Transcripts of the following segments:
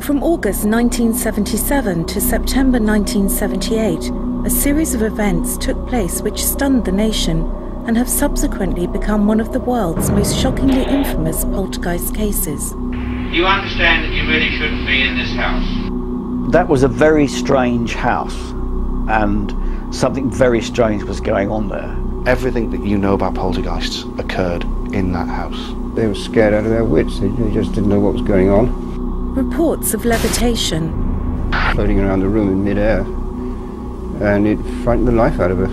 From August 1977 to September 1978, a series of events took place which stunned the nation and have subsequently become one of the world's most shockingly infamous poltergeist cases. You understand that you really shouldn't be in this house? That was a very strange house, and something very strange was going on there. Everything that you know about poltergeists occurred in that house. They were scared out of their wits. They just didn't know what was going on. Reports of levitation. Floating around the room in mid-air, and it frightened the life out of her.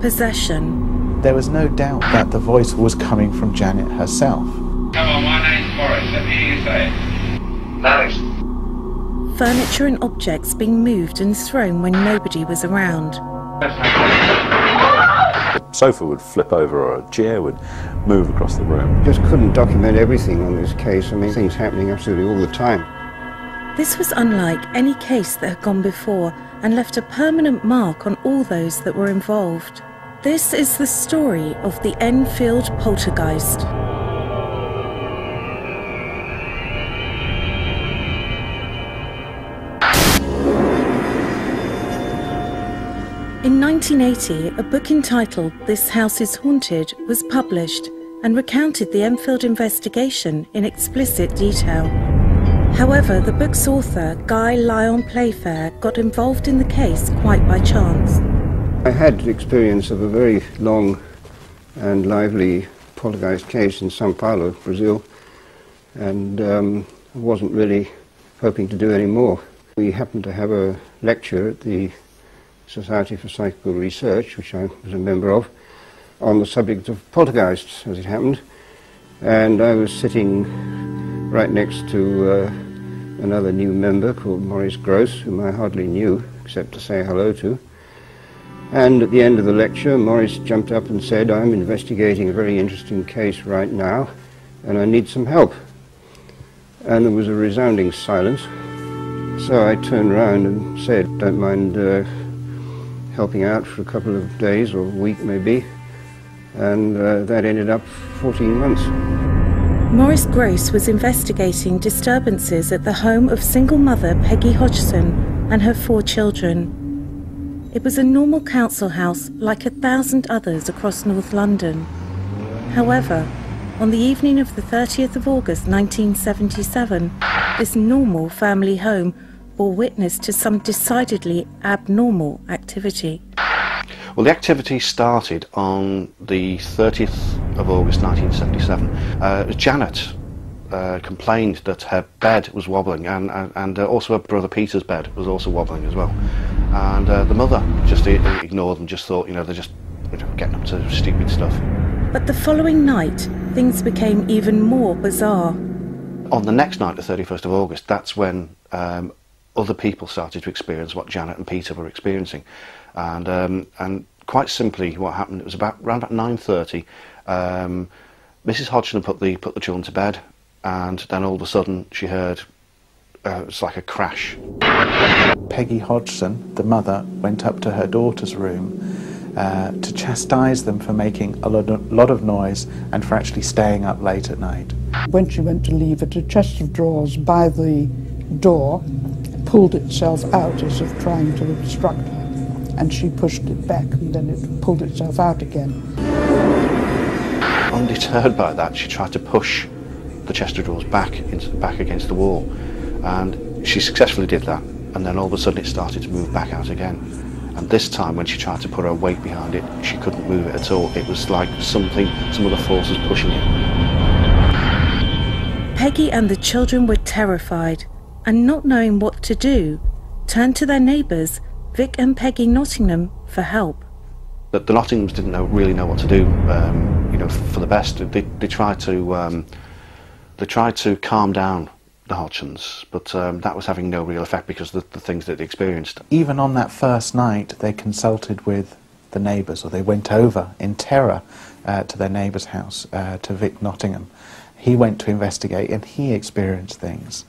Possession. There was no doubt that the voice was coming from Janet herself. Come on, my name's Boris. Let me hear you say it. Boris. Furniture and objects being moved and thrown when nobody was around. A sofa would flip over or a chair would move across the room. Just couldn't document everything on this case. I mean, things happening absolutely all the time. This was unlike any case that had gone before and left a permanent mark on all those that were involved. This is the story of the Enfield Poltergeist. In 1980, a book entitled This House is Haunted was published and recounted the Enfield investigation in explicit detail. However, the book's author, Guy Lyon Playfair, got involved in the case quite by chance. I had experience of a very long and lively poltergeist case in São Paulo, Brazil, and I wasn't really hoping to do any more. We happened to have a lecture at the Society for Psychical Research, which I was a member of, on the subject of poltergeists, as it happened, and I was sitting right next to another new member called Maurice Gross, whom I hardly knew except to say hello to. And at the end of the lecture, Maurice jumped up and said, "I'm investigating a very interesting case right now, and I need some help." And there was a resounding silence. So I turned around and said, "Don't mind helping out for a couple of days or a week maybe," and that ended up 14 months. Maurice Gross was investigating disturbances at the home of single mother Peggy Hodgson and her 4 children. It was a normal council house like 1,000 others across North London. However, on the evening of the 30th of August 1977, this normal family home bore witness to some decidedly abnormal activity. Well, the activity started on the 30th of August 1977. Janet complained that her bed was wobbling, and also her brother Peter's bed was also wobbling as well. And the mother just ignored them, just thought, they're just getting up to stupid stuff. But the following night, things became even more bizarre. On the next night, the 31st of August, that's when other people started to experience what Janet and Peter were experiencing. And quite simply what happened, it was around about 9:30, Mrs. Hodgson put the children to bed, and then all of a sudden she heard it's like a crash. Peggy Hodgson, the mother, went up to her daughter's room to chastise them for making a lot of noise and for actually staying up late at night. When she went to leave it, a chest of drawers by the door pulled itself out as if trying to obstruct her, and she pushed it back and then it pulled itself out again. Undeterred by that, she tried to push the chest of drawers back against the wall, and she successfully did that, and then all of a sudden it started to move back out again. And this time when she tried to put her weight behind it, she couldn't move it at all. It was like some other force was pushing it. Peggy and the children were terrified, and not knowing what to do, turned to their neighbours, Vic and Peggy Nottingham, for help. The Nottinghams didn't really know what to do, for the best. They tried to calm down the Hodgsons, but that was having no real effect because of the things that they experienced. Even on that first night, they consulted with the neighbours, or they went over in terror to their neighbour's house, to Vic Nottingham. He went to investigate and he experienced things.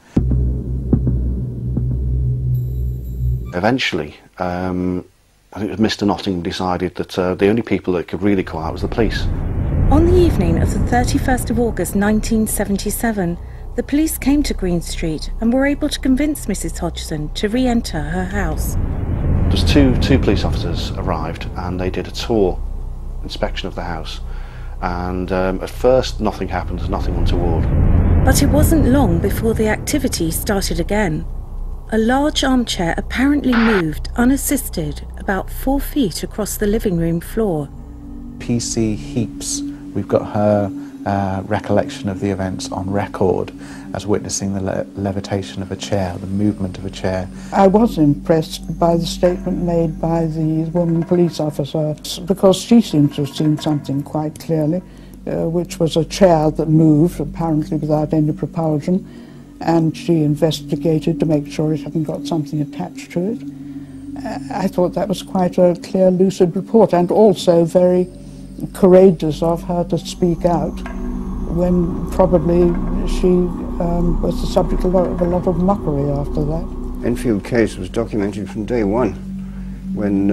Eventually, I think it was Mr. Nottingham decided that the only people that could really call out was the police. On the evening of the 31st of August 1977, The police came to Green Street and were able to convince Mrs. Hodgson to re-enter her house. Just two police officers arrived and they did a tour inspection of the house, and at first nothing happened, nothing untoward. But it wasn't long before the activity started again. A large armchair apparently moved unassisted about 4 feet across the living room floor. PC Heaps, we've got her recollection of the events on record as witnessing the levitation of a chair, the movement of a chair. I was impressed by the statement made by the woman police officer, because she seemed to have seen something quite clearly, which was a chair that moved, apparently without any propulsion, and she investigated to make sure it hadn't got something attached to it. I thought that was quite a clear, lucid report, and also very courageous of her to speak out when probably she was the subject of a lot of mockery after that. Enfield case was documented from day one when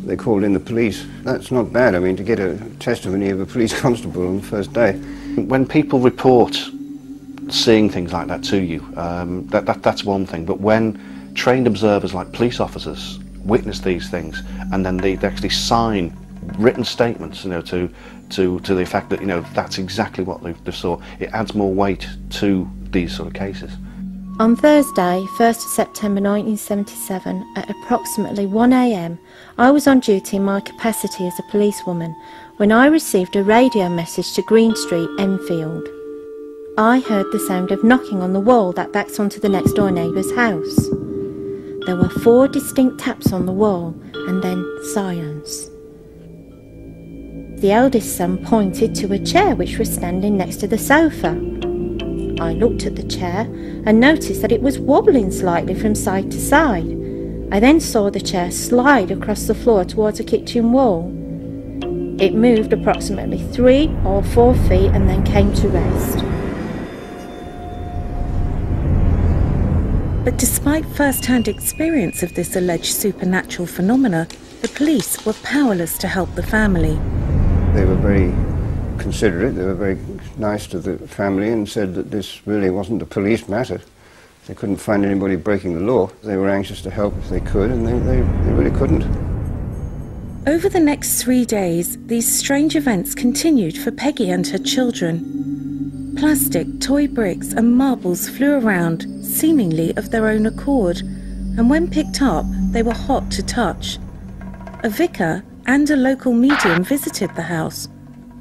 they called in the police. That's not bad, I mean, to get a testimony of a police constable on the first day. When people report seeing things like that to you, that's one thing, but when trained observers like police officers witness these things and then they actually sign written statements, you know, to the effect that, you know, that's exactly what they saw, it adds more weight to these sort of cases. On Thursday, 1st September 1977, at approximately 1 AM, I was on duty in my capacity as a policewoman when I received a radio message to Green Street, Enfield. I heard the sound of knocking on the wall that backs onto the next door neighbour's house. There were 4 distinct taps on the wall and then silence. The eldest son pointed to a chair which was standing next to the sofa. I looked at the chair and noticed that it was wobbling slightly from side to side. I then saw the chair slide across the floor towards a kitchen wall. It moved approximately 3 or 4 feet and then came to rest. But despite first-hand experience of this alleged supernatural phenomena, the police were powerless to help the family. They were very considerate, they were very nice to the family and said that this really wasn't a police matter. They couldn't find anybody breaking the law. They were anxious to help if they could, and they really couldn't. Over the next 3 days, these strange events continued for Peggy and her children. Plastic, toy bricks and marbles flew around, seemingly of their own accord, and when picked up, they were hot to touch. A vicar and a local medium visited the house,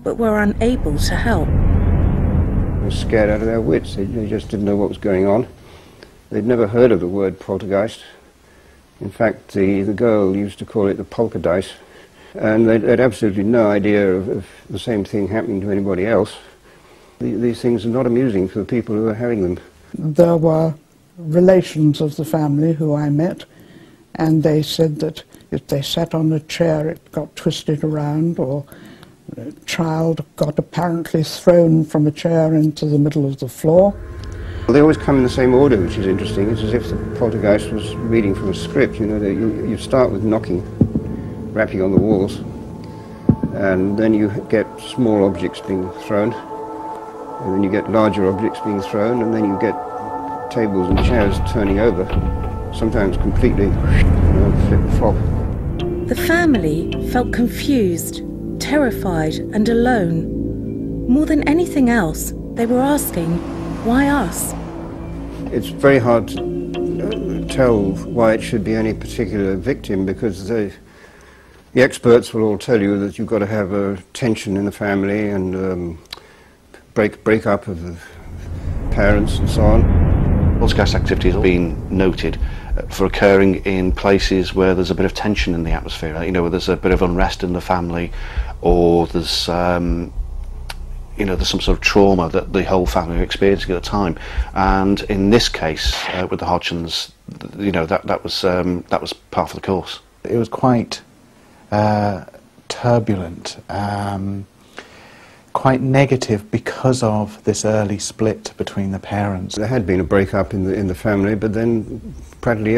but were unable to help. They were scared out of their wits. They just didn't know what was going on. They'd never heard of the word poltergeist. In fact, the girl used to call it the poltergeist, and they had absolutely no idea of the same thing happening to anybody else. These things are not amusing for the people who are having them. There were relations of the family who I met, and they said that if they sat on a chair it got twisted around, or a child got apparently thrown from a chair into the middle of the floor. They always come in the same order, which is interesting. It's as if the poltergeist was reading from a script. You know, you start with knocking, rapping on the walls, and then you get small objects being thrown, and then you get larger objects being thrown, and then you get tables and chairs turning over, sometimes completely, flip-flop. The family felt confused, terrified and alone. More than anything else, they were asking, why us? It's very hard to tell why it should be any particular victim, because the experts will all tell you that you've got to have a tension in the family and break up of the parents and so on. Poltergeist activity has been noted for occurring in places where there's a bit of tension in the atmosphere, you know, where there's a bit of unrest in the family, or there's you know, there's some sort of trauma that the whole family are experiencing at the time. And in this case, with the Hodgsons, you know, that was part of the course. It was quite turbulent, quite negative because of this early split between the parents. There had been a break-up in the family, but then practically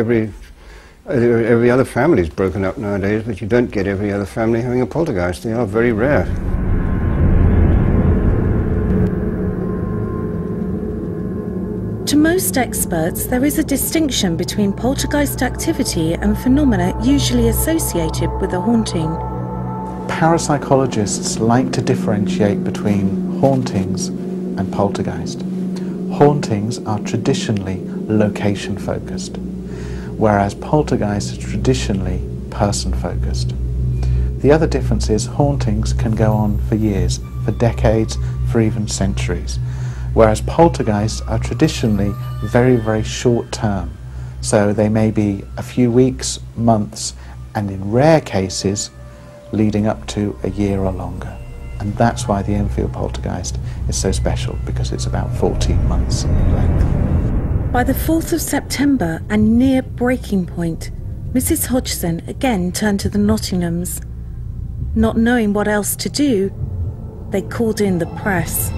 every other family is broken up nowadays, but you don't get every other family having a poltergeist. They are very rare. most experts, there is a distinction between poltergeist activity and phenomena usually associated with a haunting. Parapsychologists like to differentiate between hauntings and poltergeist. Hauntings are traditionally location-focused, whereas poltergeist is traditionally person-focused. The other difference is hauntings can go on for years, for decades, for even centuries, whereas poltergeists are traditionally very, very short-term. So they may be a few weeks, months, and in rare cases, leading up to a year or longer. And that's why the Enfield Poltergeist is so special, because it's about 14 months in length. By the 4th of September and near breaking point, Mrs. Hodgson again turned to the Nottinghams. Not knowing what else to do, they called in the press.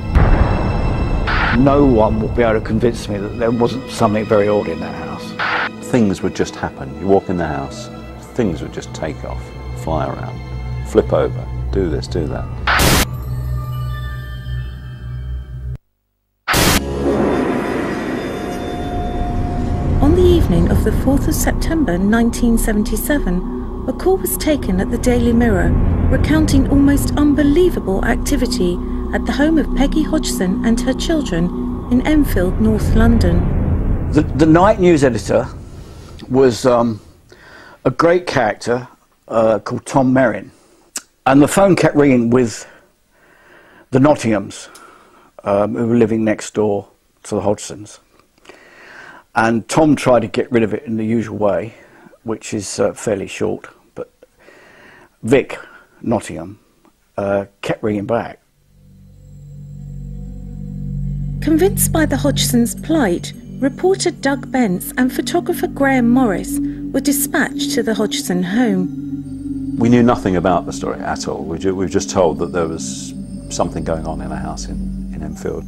No one would be able to convince me that there wasn't something very odd in that house. Things would just happen. You walk in the house, things would just take off, fly around, flip over, do this, do that. On the evening of the 4th of September 1977, a call was taken at the Daily Mirror recounting almost unbelievable activity at the home of Peggy Hodgson and her children in Enfield, North London. The night news editor was a great character called Tom Merrin, and the phone kept ringing with the Nottinghams, who were living next door to the Hodgsons. And Tom tried to get rid of it in the usual way, which is fairly short, but Vic Nottingham kept ringing back. Convinced by the Hodgsons' plight, reporter Doug Bence and photographer Graham Morris were dispatched to the Hodgson home. We knew nothing about the story at all. We were just told that there was something going on in a house in Enfield.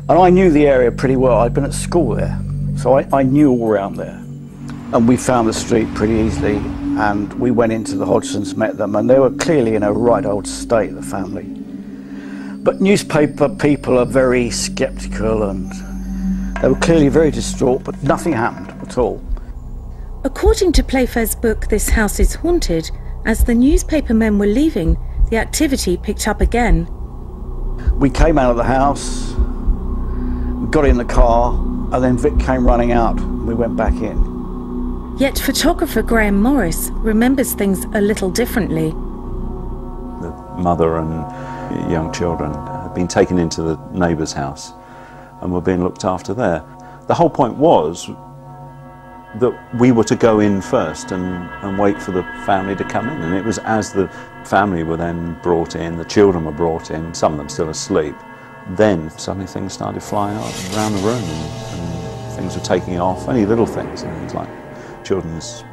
And I knew the area pretty well. I'd been at school there, so I knew all around there. And we found the street pretty easily, and we went into the Hodgsons, met them, and they were clearly in a right old state, the family. But newspaper people are very sceptical, and they were clearly very distraught, but nothing happened at all. According to Playfair's book This House is Haunted, as the newspaper men were leaving, the activity picked up again. We came out of the house, we got in the car, and then Vic came running out, and we went back in. Yet photographer Graham Morris remembers things a little differently. The mother and young children had been taken into the neighbour's house and were being looked after there. The whole point was that we were to go in first and wait for the family to come in, and it was as the family were then brought in, the children were brought in, some of them still asleep, then suddenly things started flying around the room, and things were taking off, only little things like children's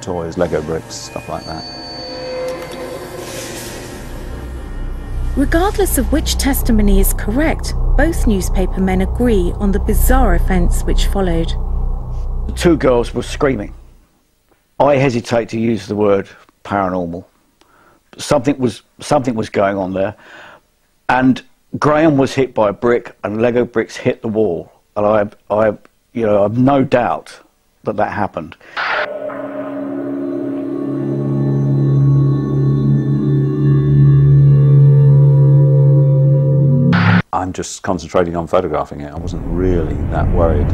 toys, Lego bricks, stuff like that. Regardless of which testimony is correct, both newspaper men agree on the bizarre events which followed. The two girls were screaming. I hesitate to use the word paranormal. Something was going on there, and Graham was hit by a brick, and Lego bricks hit the wall, and I have no doubt that happened. I'm just concentrating on photographing it. I wasn't really that worried.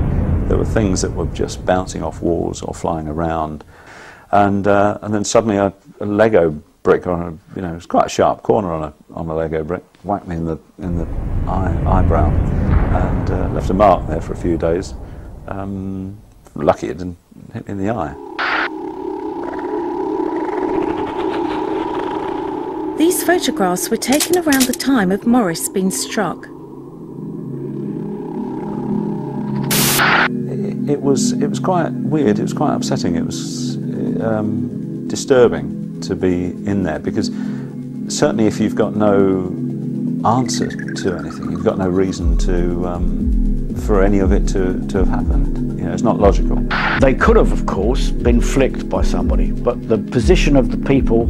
There were things that were just bouncing off walls or flying around, and then suddenly a Lego brick on it was quite a sharp corner on a Lego brick, whacked me in the eyebrow, and left a mark there for a few days. Lucky it didn't hit me in the eye. These photographs were taken around the time of Morris being struck. It was quite weird. It was quite upsetting. It was disturbing to be in there, because certainly if you've got no answer to anything, you've got no reason for any of it to have happened. It's not logical. They could have, of course, been flicked by somebody, but the position of the people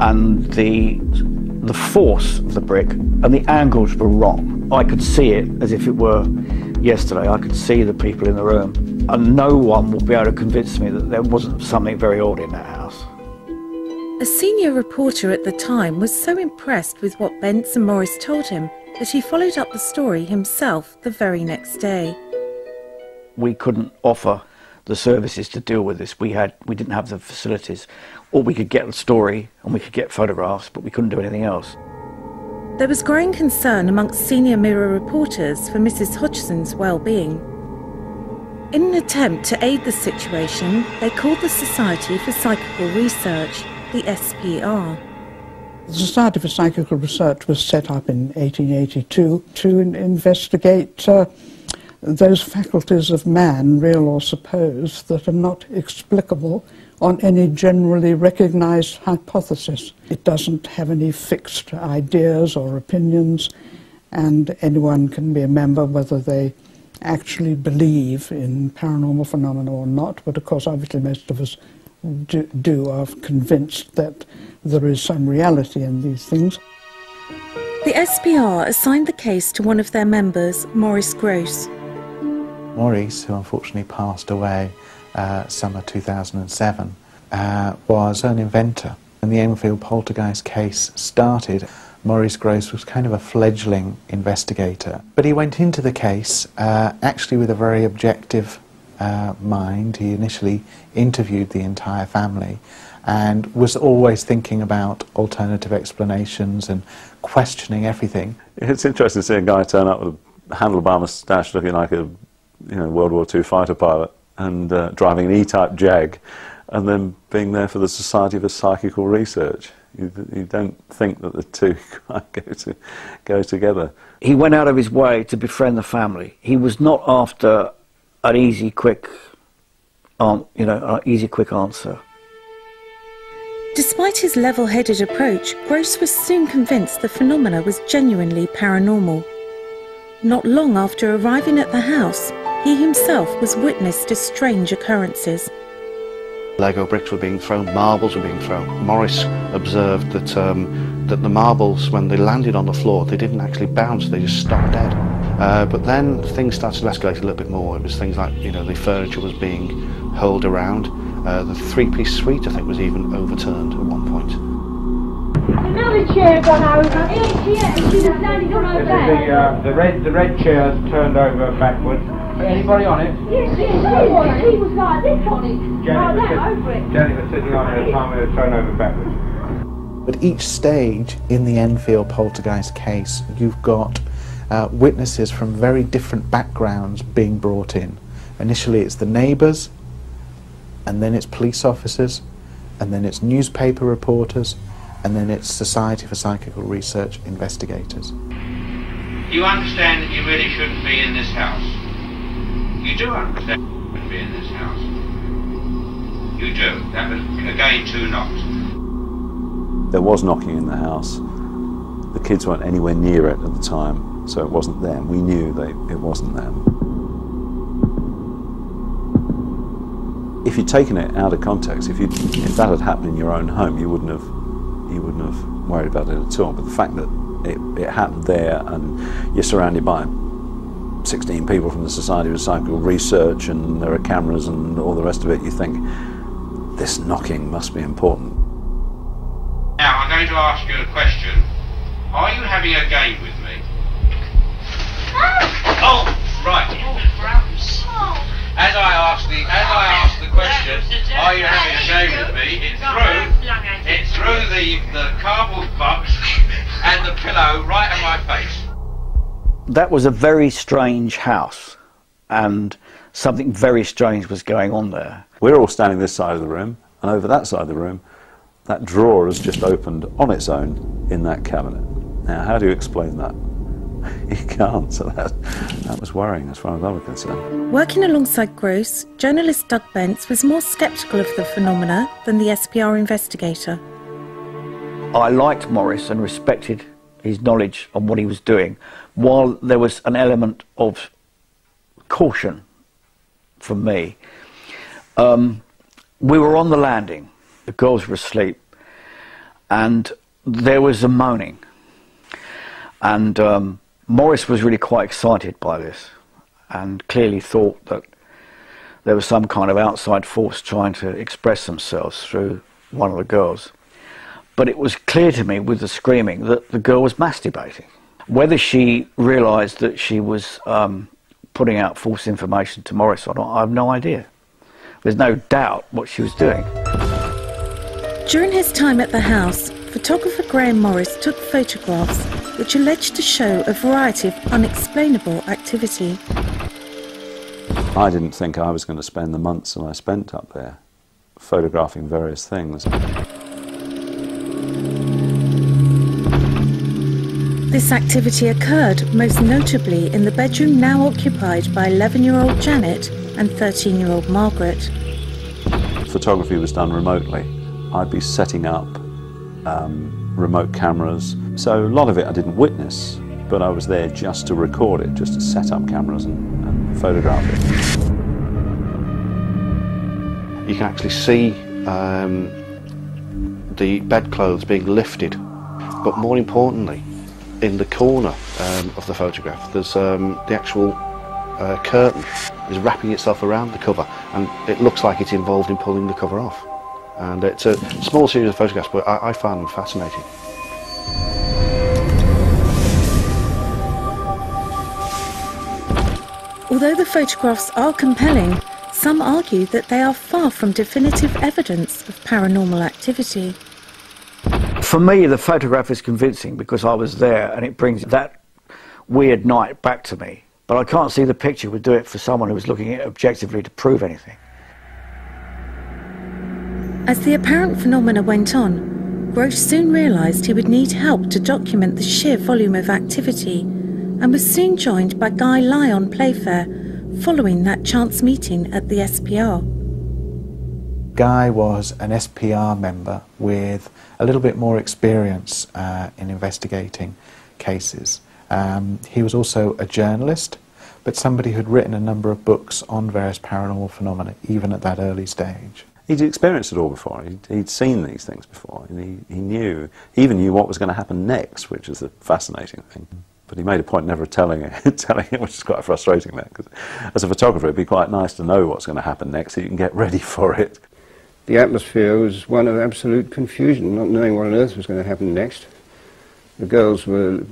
and the force of the brick and the angles were wrong. I could see it as if it were yesterday, I could see the people in the room, and no one will be able to convince me that there wasn't something very odd in that house. A senior reporter at the time was so impressed with what Bence and Morris told him that he followed up the story himself the very next day. We couldn't offer the services to deal with this. We didn't have the facilities. Or we could get the story and we could get photographs, but we couldn't do anything else. There was growing concern amongst senior Mirror reporters for Mrs. Hodgson's well-being. In an attempt to aid the situation, they called the Society for Psychical Research, the SPR. The Society for Psychical Research was set up in 1882 to investigate those faculties of man, real or supposed, that are not explicable on any generally recognized hypothesis. It doesn't have any fixed ideas or opinions, and anyone can be a member whether they actually believe in paranormal phenomena or not, but of course obviously most of us are convinced that there is some reality in these things. The SPR assigned the case to one of their members, Maurice Gross. Maurice, who unfortunately passed away summer 2007, was an inventor. When the Enfield Poltergeist case started, Maurice Gross was kind of a fledgling investigator. But he went into the case actually with a very objective mind. He initially interviewed the entire family and was always thinking about alternative explanations and questioning everything. It's interesting to see a guy turn up with a handlebar moustache looking like a World War II fighter pilot and driving an E-type Jag, and then being there for the Society for Psychical Research. You don't think that the two go together. He went out of his way to befriend the family. He was not after an easy, quick answer. Despite his level-headed approach, Gross was soon convinced the phenomena was genuinely paranormal. Not long after arriving at the house, he himself was witness to strange occurrences. Lego bricks were being thrown, marbles were being thrown. Morris observed that that the marbles, when they landed on the floor, they didn't actually bounce, they just stopped dead. But then things started to escalate a little bit more. It was things like, the furniture was being hurled around. The three-piece suite, I think, was even overturned at one point. Another chair gone over. Yeah, she was standing on her back. The red chair's turned over backwards. Anybody on it? Yes, he was like this on it. Jenny was sitting on it at the time it was thrown over backwards. But each stage in the Enfield Poltergeist case, you've got witnesses from very different backgrounds being brought in. Initially it's the neighbours, and then it's police officers, and then it's newspaper reporters, and then it's Society for Psychical Research investigators. You understand that you really shouldn't be in this house. You do understand you shouldn't be in this house. You do. That was, again, 2 knocks. There was knocking in the house. The kids weren't anywhere near it at the time, so it wasn't them. We knew it wasn't them. If you'd taken it out of context, if that had happened in your own home, you wouldn't have worried about it at all. But the fact that it happened there, and you're surrounded by 16 people from the Society for Psychical Research, and there are cameras and all the rest of it, you think, this knocking must be important. Now, I'm going to ask you a question. Are you having a game with me? Oh, right. As I asked the question, are you having a game with me? It threw the cardboard box and the pillow right at my face. That was a very strange house, and something very strange was going on there. We're all standing this side of the room, and over that side of the room, that drawer has just opened on its own in that cabinet. Now, how do you explain that? You can't, so that was worrying as far as I was concerned. Working alongside Gross, journalist Doug Bence was more sceptical of the phenomena than the SPR investigator. I liked Morris and respected his knowledge on what he was doing, while there was an element of caution from me. We were on the landing, the girls were asleep, and there was a moaning, and Morris was really quite excited by this, and clearly thought that there was some kind of outside force trying to express themselves through one of the girls. But it was clear to me with the screaming that the girl was masturbating. Whether she realised that she was putting out false information to Morris or not, I have no idea. There's no doubt what she was doing. During his time at the house, photographer Graham Morris took photographs which alleged to show a variety of unexplainable activity. I didn't think I was going to spend the months that I spent up there photographing various things. This activity occurred most notably in the bedroom now occupied by 11-year-old Janet and 13-year-old Margaret. Photography was done remotely. I'd be setting up remote cameras, so a lot of it I didn't witness, but I was there just to record it, just to set up cameras and photograph it. You can actually see the bedclothes being lifted, but more importantly, in the corner of the photograph, there's the actual curtain is wrapping itself around the cover, and it looks like it's involved in pulling the cover off. And it's a small series of photographs, but I found them fascinating. Although the photographs are compelling, some argue that they are far from definitive evidence of paranormal activity. For me, the photograph is convincing because I was there and it brings that weird night back to me. But I can't see the picture would do it for someone who was looking at it objectively to prove anything. As the apparent phenomena went on, Gross soon realised he would need help to document the sheer volume of activity, and was soon joined by Guy Lyon Playfair following that chance meeting at the SPR. Guy was an SPR member with a little bit more experience in investigating cases. He was also a journalist, but somebody who'd written a number of books on various paranormal phenomena, even at that early stage. He'd experienced it all before. He'd seen these things before. And he even knew what was going to happen next, which is the fascinating thing. But he made a point never telling it, which is quite frustrating there, because as a photographer it'd be quite nice to know what's going to happen next so you can get ready for it. The atmosphere was one of absolute confusion, not knowing what on earth was going to happen next. The girls were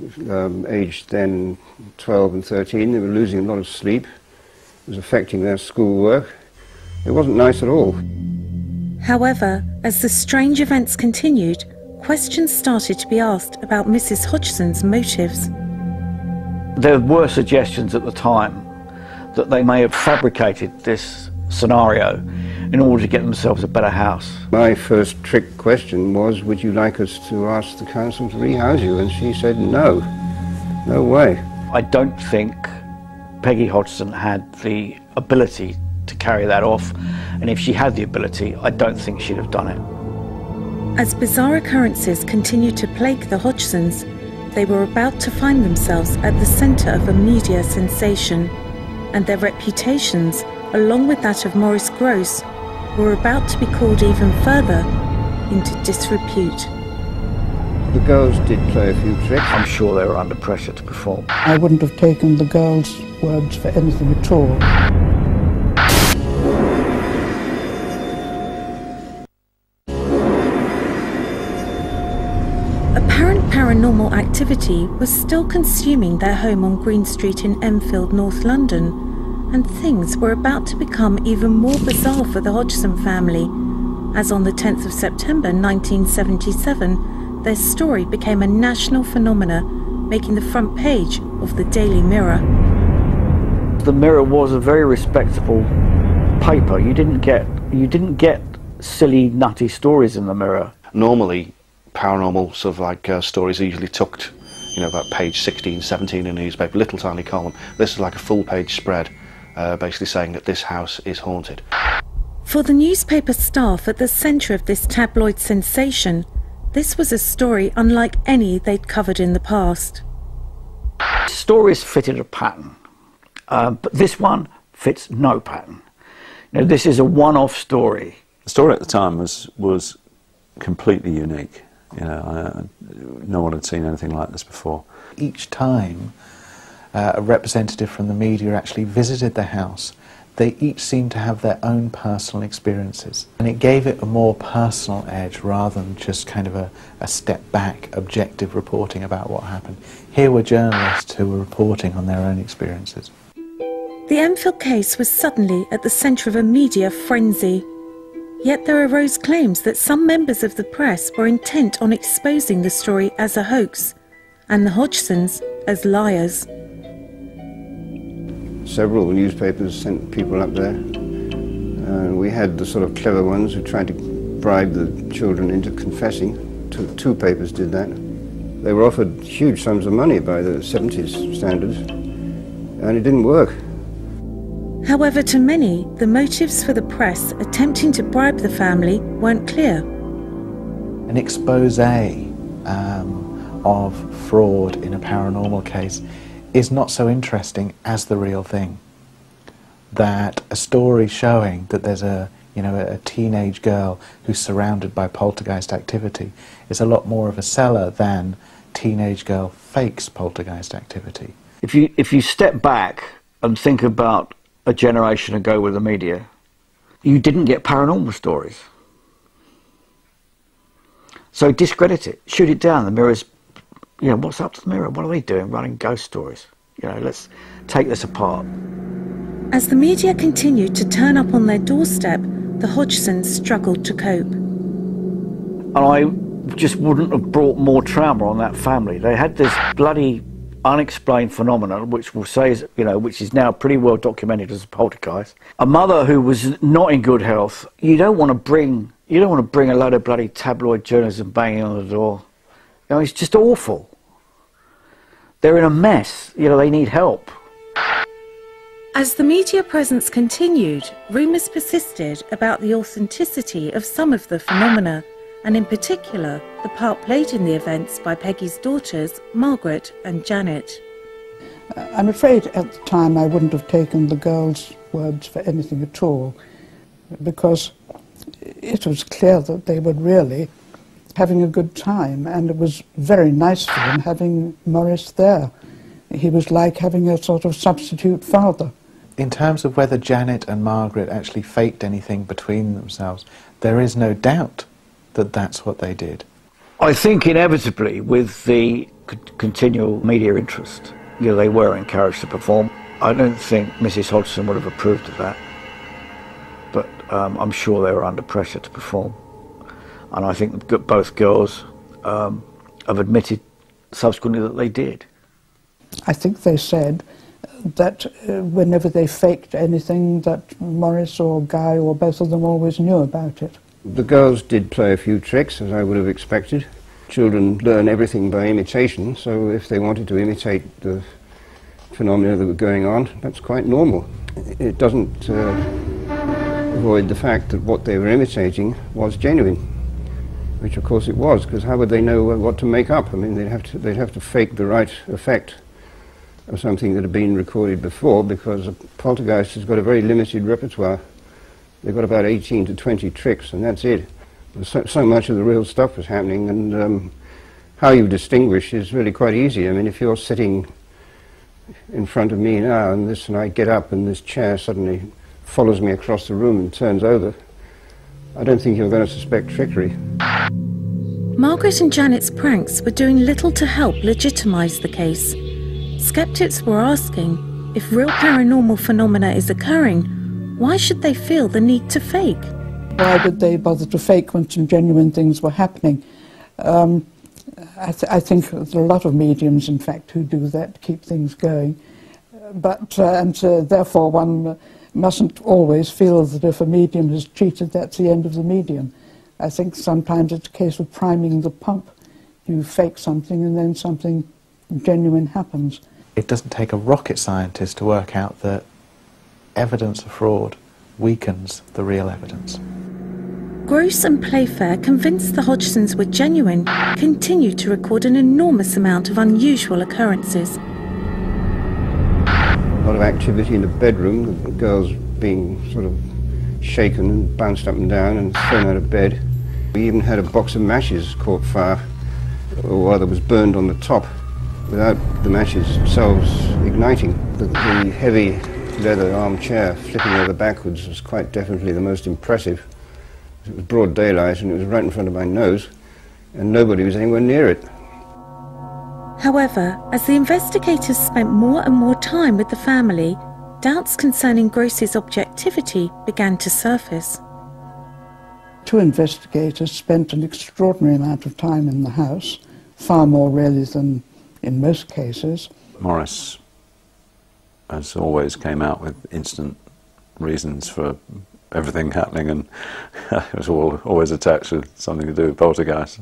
aged then 12 and 13. They were losing a lot of sleep. It was affecting their schoolwork. It wasn't nice at all. However, as the strange events continued, questions started to be asked about Mrs. Hodgson's motives. There were suggestions at the time that they may have fabricated this scenario in order to get themselves a better house. My first trick question was, would you like us to ask the council to rehouse you? And she said, no, no way. I don't think Peggy Hodgson had the ability to carry that off, and if she had the ability, I don't think she'd have done it. As bizarre occurrences continued to plague the Hodgsons, they were about to find themselves at the centre of a media sensation, and their reputations, along with that of Maurice Gross, were about to be called even further into disrepute. The girls did play a few tricks. I'm sure they were under pressure to perform. I wouldn't have taken the girls' words for anything at all. Apparent paranormal activity was still consuming their home on Green Street in Enfield, North London, and things were about to become even more bizarre for the Hodgson family, as on the 10th of September 1977, their story became a national phenomenon, making the front page of the Daily Mirror. The Mirror was a very respectable paper. You didn't get silly, nutty stories in the Mirror. Normally, paranormal sort of like stories are usually tucked, you know, about page 16, 17 in a newspaper, little tiny column. This is like a full page spread, basically saying that this house is haunted. For the newspaper staff at the centre of this tabloid sensation, this was a story unlike any they'd covered in the past. Stories fitted a pattern, but this one fits no pattern. You know, this is a one-off story. The story at the time was completely unique. You know, no one had seen anything like this before. Each time a representative from the media actually visited the house, they each seemed to have their own personal experiences. And it gave it a more personal edge rather than just kind of a step back, objective reporting about what happened. Here were journalists who were reporting on their own experiences. The Enfield case was suddenly at the centre of a media frenzy. Yet there arose claims that some members of the press were intent on exposing the story as a hoax, and the Hodgsons as liars. Several newspapers sent people up there. We had the sort of clever ones who tried to bribe the children into confessing. Two papers did that. They were offered huge sums of money by the 70s standards, and it didn't work. However, to many, the motives for the press attempting to bribe the family weren't clear. An expose of fraud in a paranormal case is not so interesting as the real thing. That a story showing that there's a teenage girl who's surrounded by poltergeist activity is a lot more of a seller than teenage girl fakes poltergeist activity. If you step back and think about a generation ago with the media, you didn't get paranormal stories. So discredit it, shoot it down. The Mirror's, what's up to the Mirror? What are they doing? Running ghost stories. Let's take this apart. As the media continued to turn up on their doorstep, the Hodgsons struggled to cope. And I just wouldn't have brought more trauma on that family. They had this bloody unexplained phenomenon, which we'll say is, which is now pretty well documented as a poltergeist. A mother who was not in good health. You don't want to bring a load of bloody tabloid journalism banging on the door. It's just awful. They're in a mess. They need help. As the media presence continued, rumours persisted about the authenticity of some of the phenomena, and in particular, the part played in the events by Peggy's daughters, Margaret and Janet. I'm afraid at the time I wouldn't have taken the girls' words for anything at all, because it was clear that they were really having a good time, and it was very nice for them having Maurice there. He was like having a sort of substitute father. In terms of whether Janet and Margaret actually faked anything between themselves, there is no doubt that that's what they did. I think inevitably, with the continual media interest, they were encouraged to perform. I don't think Mrs. Hodgson would have approved of that, but I'm sure they were under pressure to perform. And I think both girls have admitted subsequently that they did. I think they said that whenever they faked anything, that Maurice or Guy or both of them always knew about it. The girls did play a few tricks, as I would have expected. Children learn everything by imitation, so if they wanted to imitate the phenomena that were going on, that's quite normal. It doesn't avoid the fact that what they were imitating was genuine, which of course it was, because how would they know what to make up? I mean, they'd have to fake the right effect of something that had been recorded before, because a poltergeist has got a very limited repertoire. They've got about 18 to 20 tricks, and that's it. So much of the real stuff was happening, and how you distinguish is really quite easy. I mean, if you're sitting in front of me now, and I get up, and this chair suddenly follows me across the room and turns over, I don't think you're going to suspect trickery. Margaret and Janet's pranks were doing little to help legitimise the case. Skeptics were asking, if real paranormal phenomena is occurring, why should they feel the need to fake? Why did they bother to fake when some genuine things were happening? I think there are a lot of mediums, in fact, who do that, to keep things going. But therefore one mustn't always feel that if a medium is cheated, that's the end of the medium. I think sometimes it's a case of priming the pump. You fake something and then something genuine happens. It doesn't take a rocket scientist to work out that evidence of fraud weakens the real evidence. Gross and Playfair, convinced the Hodgsons were genuine, continued to record an enormous amount of unusual occurrences. A lot of activity in the bedroom, the girls being sort of shaken and bounced up and down and thrown out of bed. We even had a box of matches caught fire, or rather was burned on the top. without the matches themselves igniting. The heavy leather armchair flipping over backwards was quite definitely the most impressive. It was broad daylight and it was right in front of my nose, and nobody was anywhere near it. However, as the investigators spent more and more time with the family, doubts concerning Gross's objectivity began to surface. Two investigators spent an extraordinary amount of time in the house, far more really than in most cases. Morris, as always, came out with instant reasons for everything happening, and it was always attached with something to do with poltergeist.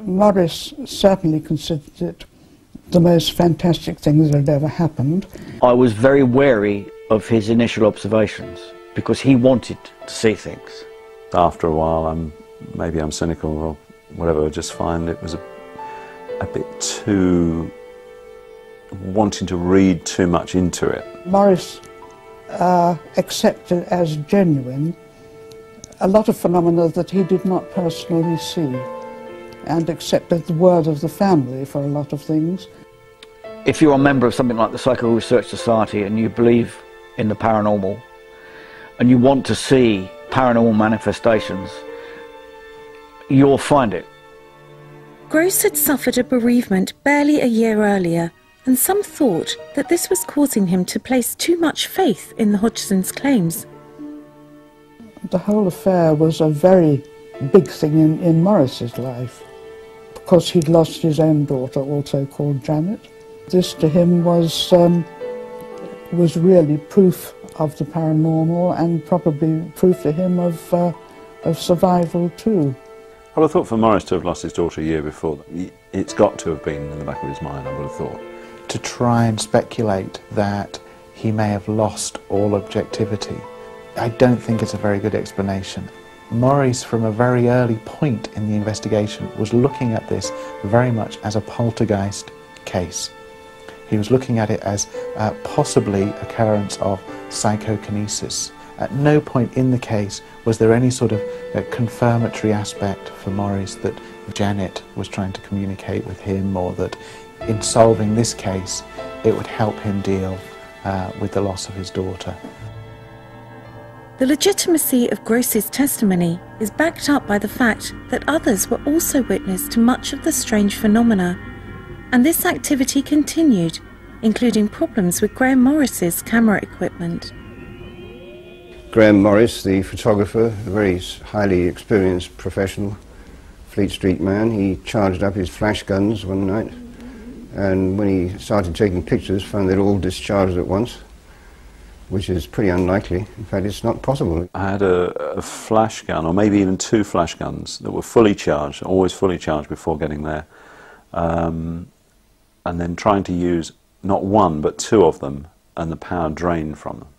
Morris certainly considered it the most fantastic thing that had ever happened. I was very wary of his initial observations because he wanted to see things. After a while, maybe I'm cynical or whatever, I just find it was a bit too wanting to read too much into it. Morris accepted as genuine a lot of phenomena that he did not personally see, and accepted the word of the family for a lot of things. If you're a member of something like the Psycho Research Society and you believe in the paranormal and you want to see paranormal manifestations, you'll find it. Gross had suffered a bereavement barely a year earlier, and some thought that this was causing him to place too much faith in the Hodgson's claims. The whole affair was a very big thing in Morris's life, because he'd lost his own daughter, also called Janet. This to him was really proof of the paranormal, and probably proof to him of survival too. Well, I thought for Morris to have lost his daughter a year before, it's got to have been in the back of his mind, I would have thought. To try and speculate that he may have lost all objectivity, I don't think it's a very good explanation. Morris, from a very early point in the investigation, was looking at this very much as a poltergeist case. He was looking at it as possibly occurrence of psychokinesis. At no point in the case was there any sort of confirmatory aspect for Morris that Janet was trying to communicate with him, or that in solving this case it would help him deal with the loss of his daughter. The legitimacy of Gross's testimony is backed up by the fact that others were also witness to much of the strange phenomena, and this activity continued, including problems with Graham Morris's camera equipment. Graham Morris, the photographer, a very highly experienced professional Fleet Street man, he charged up his flash guns one night, and when he started taking pictures found they'd all discharged at once, which is pretty unlikely. In fact, it's not possible. I had a flash gun, or maybe even two flash guns that were fully charged, always fully charged before getting there, and then trying to use not one but two of them, and the power drained from them,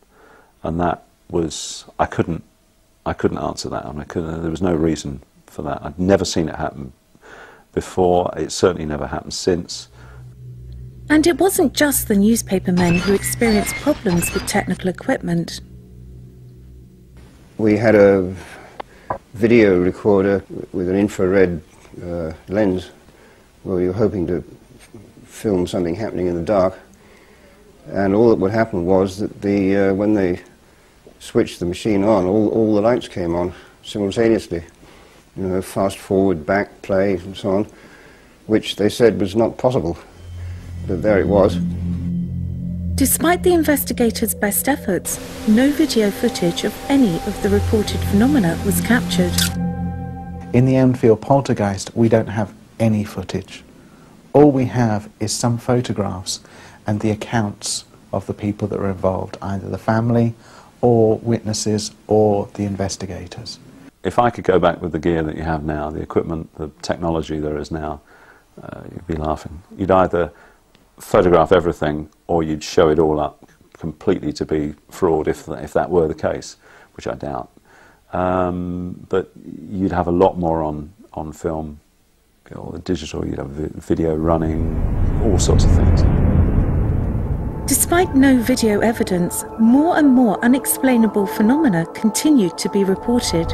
and that was, I couldn't answer that. I mean, there was no reason for that. I'd never seen it happen before. It's certainly never happened since. And it wasn't just the newspaper men who experienced problems with technical equipment. We had a video recorder with an infrared lens where we were hoping to film something happening in the dark, and all that would happen was that when they switched the machine on, all the lights came on simultaneously. You know, fast forward, back, play, and so on, which they said was not possible. But there it was. Despite the investigators' best efforts, no video footage of any of the reported phenomena was captured. In the Enfield Poltergeist, we don't have any footage. All we have is some photographs and the accounts of the people that were involved, either the family or witnesses or the investigators. If I could go back with the gear that you have now, the equipment, the technology there is now, you'd be laughing. You'd either photograph everything or you'd show it all up completely to be fraud if that were the case, which I doubt. But you'd have a lot more on film, or digital. You'd have video running, all sorts of things. Despite no video evidence, more and more unexplainable phenomena continued to be reported.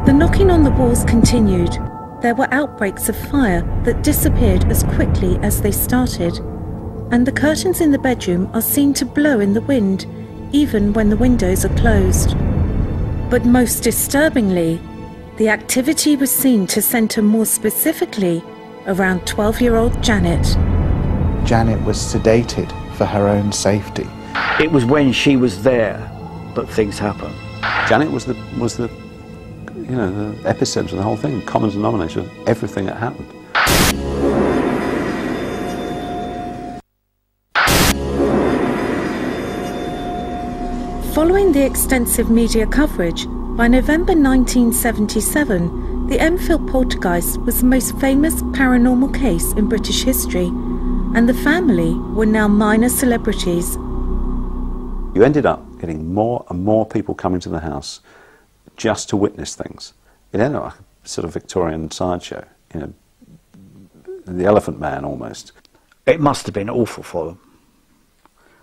The knocking on the walls continued. There were outbreaks of fire that disappeared as quickly as they started. and the curtains in the bedroom are seen to blow in the wind, even when the windows are closed. But most disturbingly, the activity was seen to centre more specifically around 12-year-old Janet. Janet was sedated for her own safety. It was when she was there that things happened. Janet was the you know, the epicenter of the whole thing, common denominator of everything that happened. Following the extensive media coverage, by November 1977, the Enfield Poltergeist was the most famous paranormal case in British history, and the family were now minor celebrities. You ended up getting more and more people coming to the house just to witness things. It ended up like a sort of Victorian sideshow, you know, the Elephant Man almost. It must have been awful for them.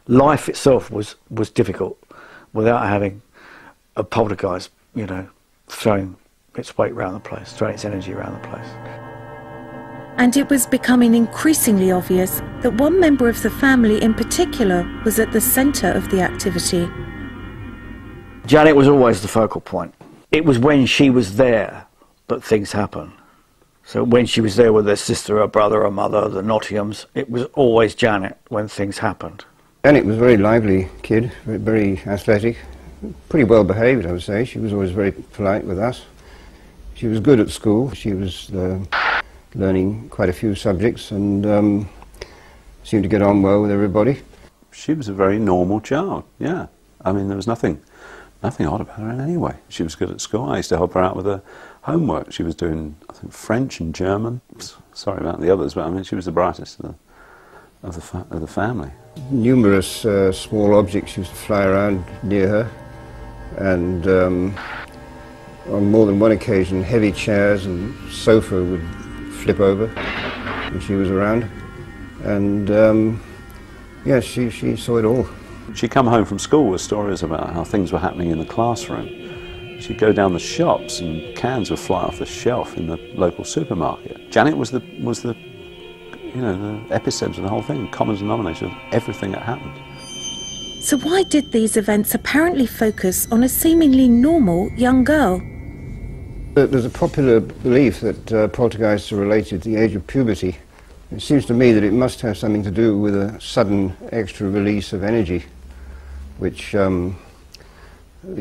Life itself was difficult without having a poltergeist, you know, throwing its weight around the place, throwing its energy around the place. And it was becoming increasingly obvious that one member of the family in particular was at the centre of the activity. Janet was always the focal point. It was when she was there that things happened. So when she was there with her sister, her brother, her mother, the Nottinghams, it was always Janet when things happened. Janet was a very lively kid, very athletic, pretty well behaved, I would say. She was always very polite with us. She was good at school. She was learning quite a few subjects and seemed to get on well with everybody. She was a very normal child, yeah. I mean, there was nothing odd about her in any way. She was good at school. I used to help her out with her homework. She was doing, I think, French and German. Sorry about the others, but I mean, she was the brightest of the family. Numerous small objects used to fly around near her, and on more than one occasion, heavy chairs and sofa would flip over when she was around. And yes, she saw it all. She'd come home from school with stories about how things were happening in the classroom. She'd go down the shops and cans would fly off the shelf in the local supermarket. Janet was the you know, the epicenter of the whole thing, common denominator of everything that happened. So why did these events apparently focus on a seemingly normal young girl? There's a popular belief that poltergeists are related to the age of puberty. It seems to me that it must have something to do with a sudden extra release of energy, which the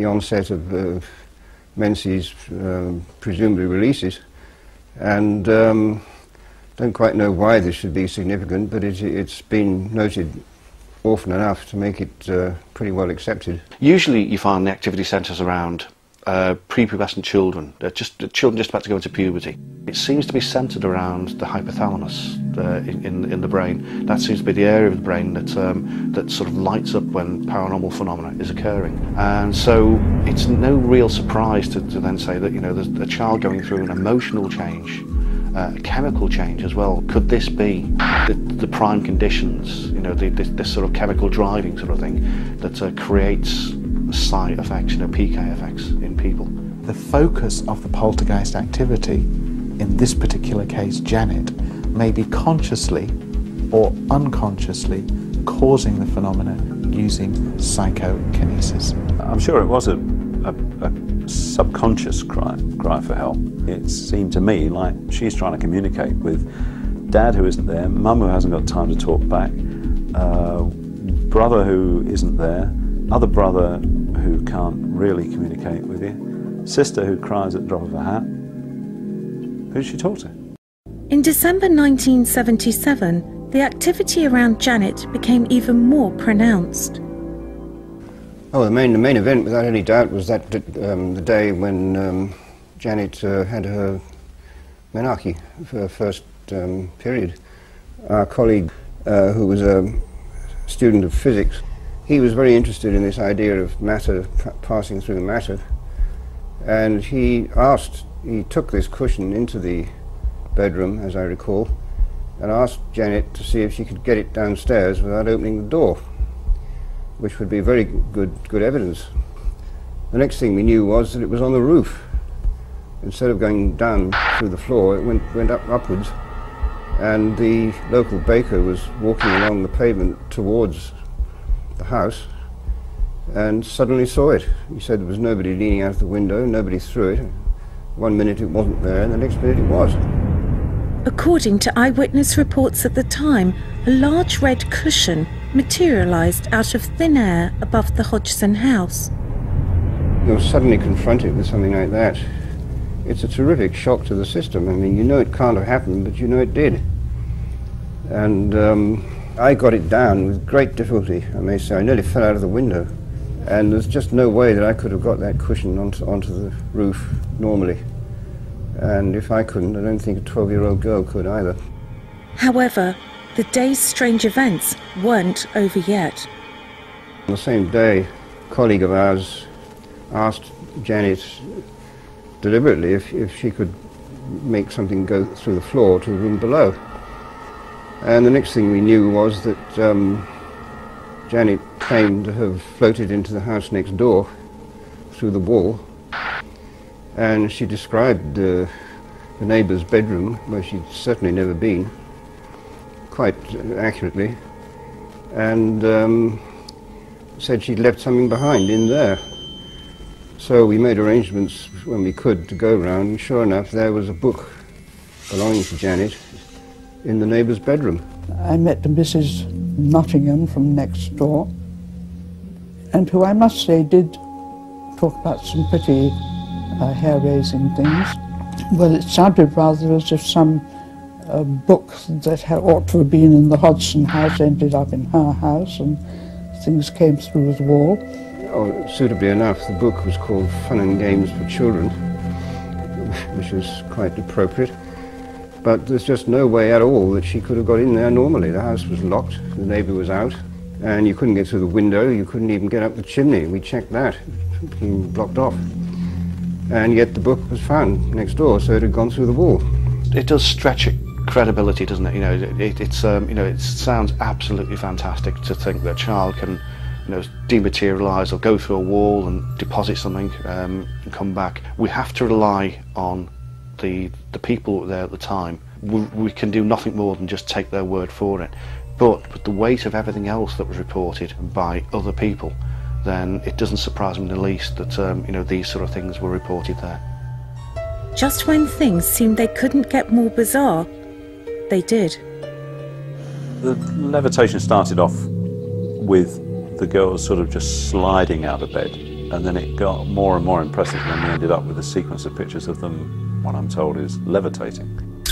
onset of menses presumably releases. And don't quite know why this should be significant, but it's been noted often enough to make it pretty well accepted. Usually you find the activity centres around prepubescent children, children just about to go into puberty. It seems to be centred around the hypothalamus in the brain. That seems to be the area of the brain that sort of lights up when paranormal phenomena is occurring. And so it's no real surprise to then say that, you know, there's a child going through an emotional change, a chemical change as well. Could this be the prime conditions, you know, this sort of chemical driving sort of thing that creates side effects, you know, PK effects in people? The focus of the poltergeist activity, in this particular case Janet, may be consciously or unconsciously causing the phenomena using psychokinesis. I'm sure it was a subconscious cry for help. It seemed to me like she's trying to communicate with Dad who isn't there, Mum who hasn't got time to talk back, brother who isn't there, other brother who can't really communicate with you, sister who cries at the drop of a hat. Who did she talk to? In December 1977, the activity around Janet became even more pronounced. Oh, the main event, without any doubt, was that the day when Janet had her menarche for her first period. Our colleague, who was a student of physics, he was very interested in this idea of matter passing through matter, and he took this cushion into the bedroom, as I recall, and asked Janet to see if she could get it downstairs without opening the door, which would be very good evidence. The next thing we knew was that it was on the roof. Instead of going down through the floor, it went upwards, and the local baker was walking along the pavement towards the house and suddenly saw it. He said there was nobody leaning out of the window, nobody threw it. One minute it wasn't there, and the next minute it was. According to eyewitness reports at the time, a large red cushion materialised out of thin air above the Hodgson house. You're suddenly confronted with something like that. It's a terrific shock to the system. I mean, you know it can't have happened, but you know it did. And I got it down with great difficulty, I may say. I nearly fell out of the window. And there's just no way that I could have got that cushion onto the roof normally. And if I couldn't, I don't think a 12-year-old girl could either. However, the day's strange events weren't over yet. On the same day, a colleague of ours asked Janet deliberately if she could make something go through the floor to the room below. And the next thing we knew was that Janet claimed to have floated into the house next door through the wall, and she described the neighbour's bedroom, where she'd certainly never been, quite accurately, and said she'd left something behind in there. So we made arrangements when we could to go round, and sure enough there was a book belonging to Janet in the neighbour's bedroom. I met Mrs. Nottingham from next door, and who I must say did talk about some pretty hair-raising things. Well, it sounded rather as if some book that ought to have been in the Hodgson house ended up in her house, and things came through the wall. Oh, suitably enough, the book was called Fun and Games for Children, which was quite appropriate. But there's just no way at all that she could have got in there normally. The house was locked, the neighbour was out, and you couldn't get through the window, you couldn't even get up the chimney. We checked that, it had been blocked off. And yet the book was found next door, so it had gone through the wall. It does stretch credibility, doesn't it? You know, it sounds absolutely fantastic to think that a child can, dematerialise or go through a wall and deposit something and come back. We have to rely on the people there at the time. We can do nothing more than just take their word for it. But with the weight of everything else that was reported by other people, then it doesn't surprise me in the least that these sort of things were reported there. Just when things seemed they couldn't get more bizarre, they did. The levitation started off with the girls sort of just sliding out of bed, and then it got more and more impressive, and then we ended up with a sequence of pictures of them, what I'm told is levitating.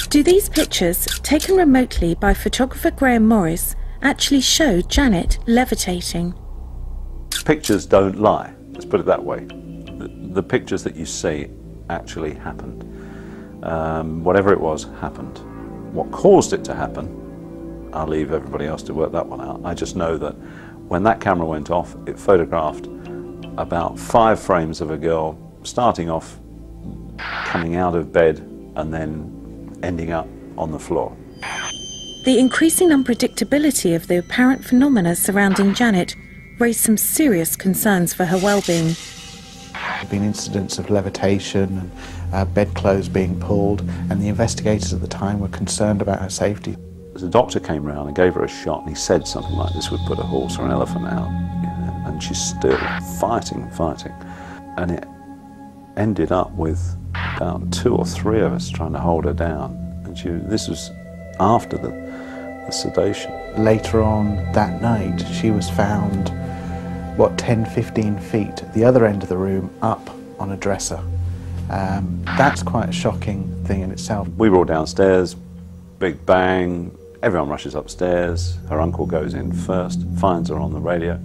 Do these pictures, taken remotely by photographer Graham Morris, actually show Janet levitating? Pictures don't lie, let's put it that way. The pictures that you see actually happened. Whatever it was, happened. What caused it to happen, I'll leave everybody else to work that one out. I just know that when that camera went off, it photographed about 5 frames of a girl starting off, coming out of bed, and then ending up on the floor. The increasing unpredictability of the apparent phenomena surrounding Janet raised some serious concerns for her well-being. There have been incidents of levitation and bedclothes being pulled, and the investigators at the time were concerned about her safety. The doctor came round and gave her a shot, and he said something like this would put a horse or an elephant out, and she's still fighting, and it ended up with about 2 or 3 of us trying to hold her down, and this was after the sedation. Later on that night, she was found 10-15 feet at the other end of the room, up on a dresser. That's quite a shocking thing in itself. We were all downstairs, big bang, everyone rushes upstairs, her uncle goes in first, finds her on the radio,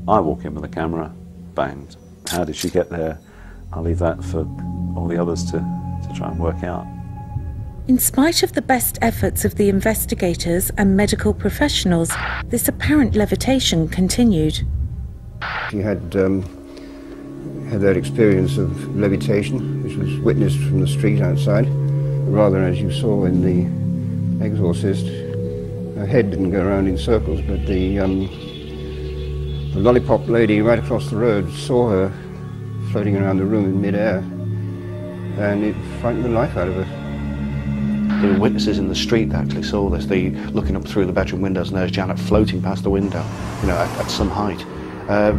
I walk in with the camera, bang. How did she get there? I'll leave that for all the others to try and work out. In spite of the best efforts of the investigators and medical professionals, this apparent levitation continued. She had that experience of levitation, which was witnessed from the street outside. Rather, as you saw in The Exorcist, her head didn't go around in circles, but the lollipop lady right across the road saw her floating around the room in mid-air, and it frightened the life out of her. There were witnesses in the street that actually saw this. They looking up through the bedroom windows, and there's Janet floating past the window, you know, at some height.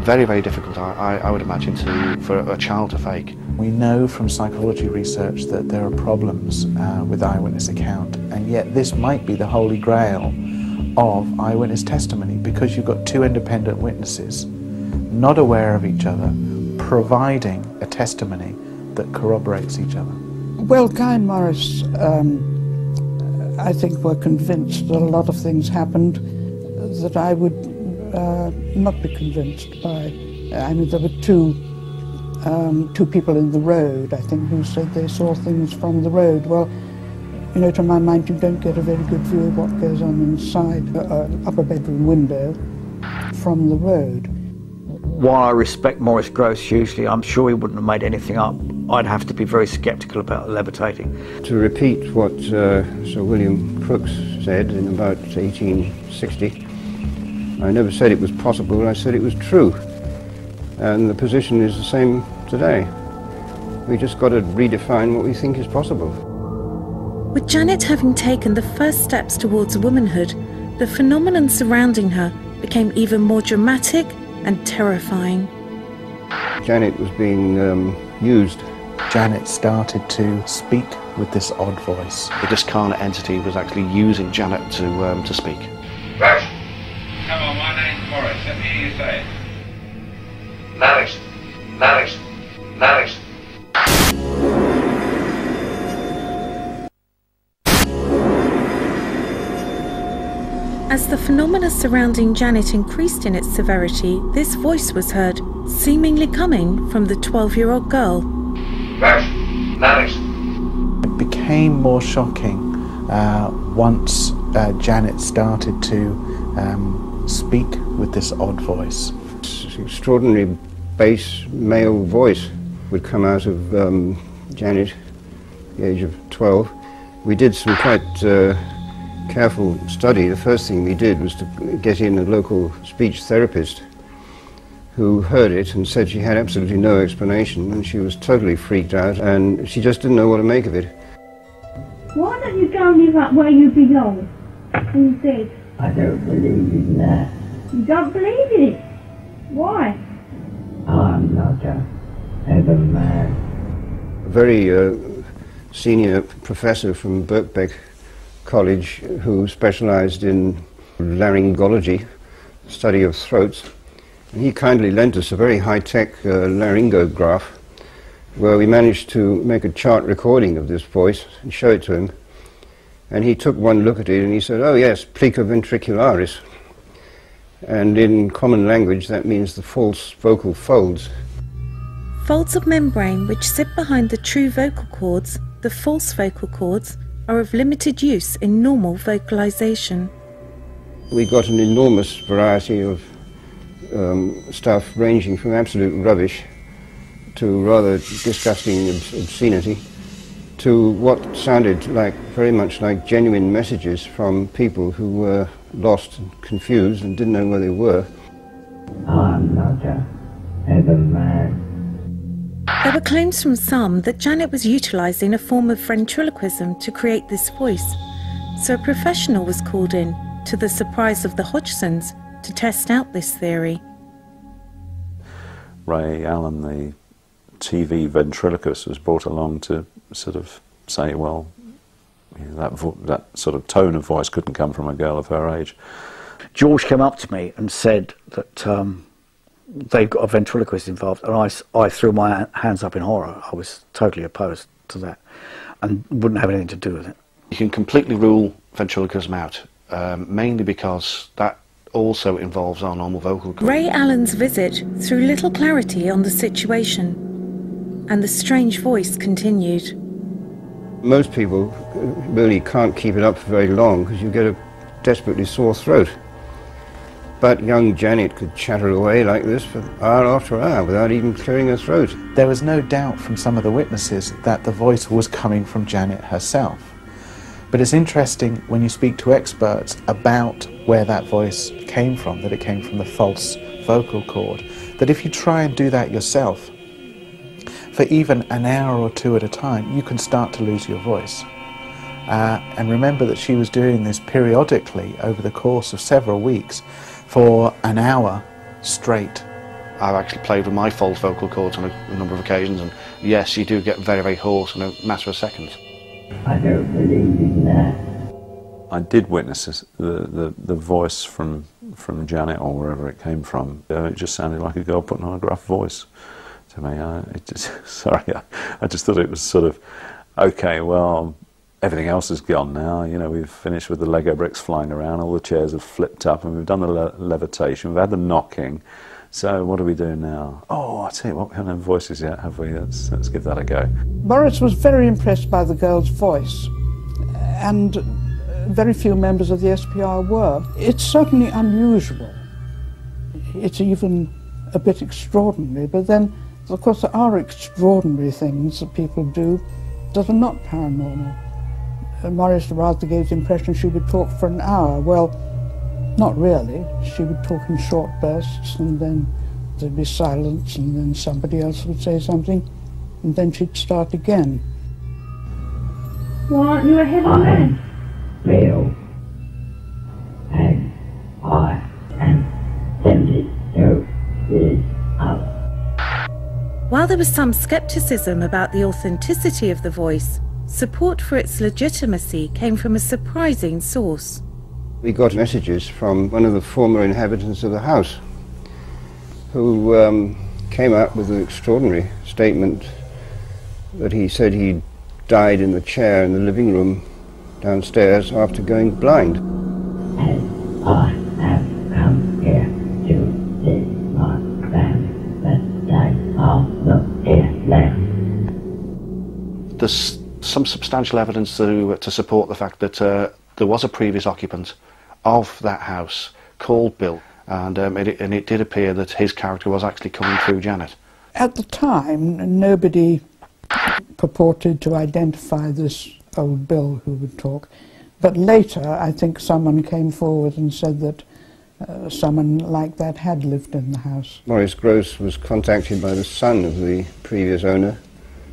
Very, very difficult, I would imagine, for a child to fake. We know from psychology research that there are problems with eyewitness account, and yet this might be the holy grail of eyewitness testimony, because you've got two independent witnesses, not aware of each other, providing a testimony that corroborates each other. Well, Guy and Morris, I think, were convinced that a lot of things happened that I would not be convinced by. I mean, there were two people in the road, I think, who said they saw things from the road. Well, you know, to my mind, you don't get a very good view of what goes on inside upper bedroom window from the road. While I respect Maurice Grosse hugely, I'm sure he wouldn't have made anything up. I'd have to be very sceptical about levitating. To repeat what Sir William Crookes said in about 1860, I never said it was possible, I said it was true. And the position is the same today. We just got to redefine what we think is possible. With Janet having taken the first steps towards womanhood, the phenomenon surrounding her became even more dramatic and terrifying. Janet was being used. Janet started to speak with this odd voice. The discarnate entity was actually using Janet to speak. Right. Come on, my name's Morris. Let me hear you say it. Maris. Maris. Maris. As the phenomena surrounding Janet increased in its severity, this voice was heard, seemingly coming from the 12-year-old girl. It became more shocking once Janet started to speak with this odd voice. This extraordinary bass male voice would come out of Janet at the age of 12. We did some quite careful study. The first thing we did was to get in a local speech therapist who heard it and said she had absolutely no explanation, and she was totally freaked out and she just didn't know what to make of it. Why don't you go and live up where you belong instead? I don't believe in that. You don't believe in it? Why? I'm not a heaven man. A very senior professor from Birkbeck College who specialized in laryngology, study of throats, and he kindly lent us a very high-tech laryngograph where we managed to make a chart recording of this voice and show it to him, and he took one look at it and he said, "Oh yes, plica ventricularis," and in common language that means the false vocal folds. Folds of membrane which sit behind the true vocal cords, the false vocal cords, are of limited use in normal vocalization. We got an enormous variety of stuff ranging from absolute rubbish to rather disgusting obscenity to what sounded like very much like genuine messages from people who were lost and confused and didn't know where they were. I'm not a heaven man. There were claims from some that Janet was utilising a form of ventriloquism to create this voice, so a professional was called in, to the surprise of the Hodgsons, to test out this theory. Ray Allen, the TV ventriloquist, was brought along to sort of say, well, you know, that sort of tone of voice couldn't come from a girl of her age. George came up to me and said that they've got a ventriloquist involved, and I threw my hands up in horror. I was totally opposed to that and wouldn't have anything to do with it. You can completely rule ventriloquism out, mainly because that also involves our normal vocal cords. Ray Allen's visit threw little clarity on the situation, and the strange voice continued. Most people really can't keep it up for very long because you get a desperately sore throat. But young Janet could chatter away like this for hour after hour without even clearing her throat. There was no doubt from some of the witnesses that the voice was coming from Janet herself. But it's interesting when you speak to experts about where that voice came from, that it came from the false vocal cord, that if you try and do that yourself, for even an hour or two at a time, you can start to lose your voice. And remember that she was doing this periodically over the course of several weeks for an hour straight. I've actually played with my false vocal cords on a number of occasions, and yes, you do get very, very hoarse in a matter of seconds. I don't believe in that. I did witness the voice from Janet, or wherever it came from. It just sounded like a girl putting on a gruff voice to me. I just thought it was sort of, okay, well, everything else is gone now. You know, we've finished with the Lego bricks flying around, all the chairs have flipped up, and we've done the levitation, we've had the knocking. So what do we do now? Oh, I tell you what, we haven't had voices yet, have we? Let's give that a go. Morris was very impressed by the girl's voice, and very few members of the SPR were. It's certainly unusual. It's even a bit extraordinary, but then, of course, there are extraordinary things that people do that are not paranormal. Morris rather gave the impression she would talk for an hour. Well, not really. She would talk in short bursts, and then there'd be silence, and then somebody else would say something, and then she'd start again. Well, aren't you a heavy man? Bill, and I am 72 years old. While there was some skepticism about the authenticity of the voice, support for its legitimacy came from a surprising source. We got messages from one of the former inhabitants of the house who came up with an extraordinary statement that he said he died in the chair in the living room downstairs after going blind. And I have come here to see my family, but they are not here now. There's some substantial evidence to support the fact that there was a previous occupant of that house called Bill, and it did appear that his character was actually coming through Janet. At the time, nobody purported to identify this old Bill who would talk, but later I think someone came forward and said that someone like that had lived in the house. Maurice Gross was contacted by the son of the previous owner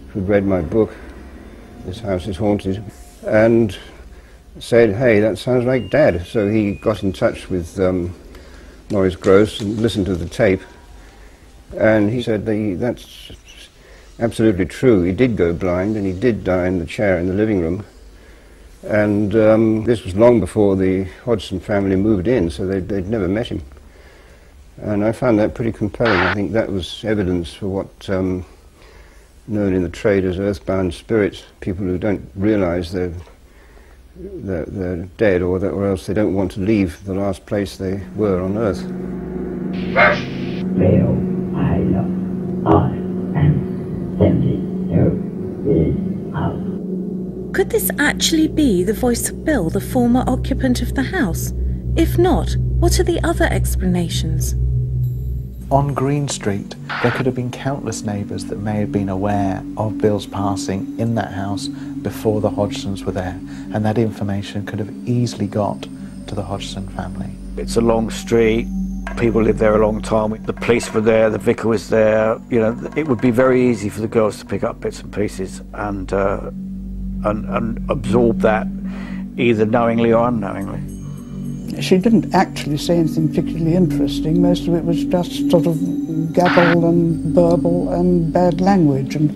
who'd read my book, This House is Haunted, and said, hey, that sounds like Dad. So he got in touch with Maurice Gross and listened to the tape, and he said that's absolutely true. He did go blind, and he did die in the chair in the living room. And this was long before the Hodgson family moved in, so they'd never met him. And I found that pretty compelling. I think that was evidence for what known in the trade as earthbound spirits, people who don't realise they're dead, or else they don't want to leave the last place they were on Earth. Bill, I am 72 years old. Could this actually be the voice of Bill, the former occupant of the house? If not, what are the other explanations? On Green Street, there could have been countless neighbours that may have been aware of Bill's passing in that house before the Hodgsons were there, and that information could have easily got to the Hodgson family. It's a long street, people lived there a long time, the police were there, the vicar was there, you know, it would be very easy for the girls to pick up bits and pieces and absorb that, either knowingly or unknowingly. She didn't actually say anything particularly interesting. Most of it was just sort of gabble and burble and bad language, and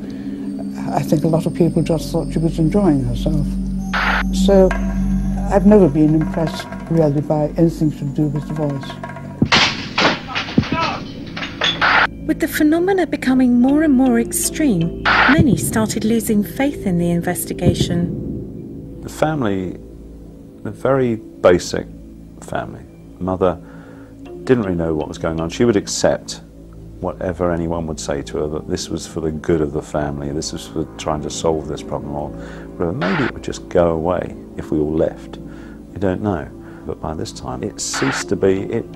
I think a lot of people just thought she was enjoying herself. So I've never been impressed really by anything to do with the voice. With the phenomena becoming more and more extreme, many started losing faith in the investigation. The family, the very basic family, mother didn't really know what was going on. She would accept whatever anyone would say to her, that this was for the good of the family, this was for trying to solve this problem, or maybe it would just go away if we all left. You don't know. But by this time it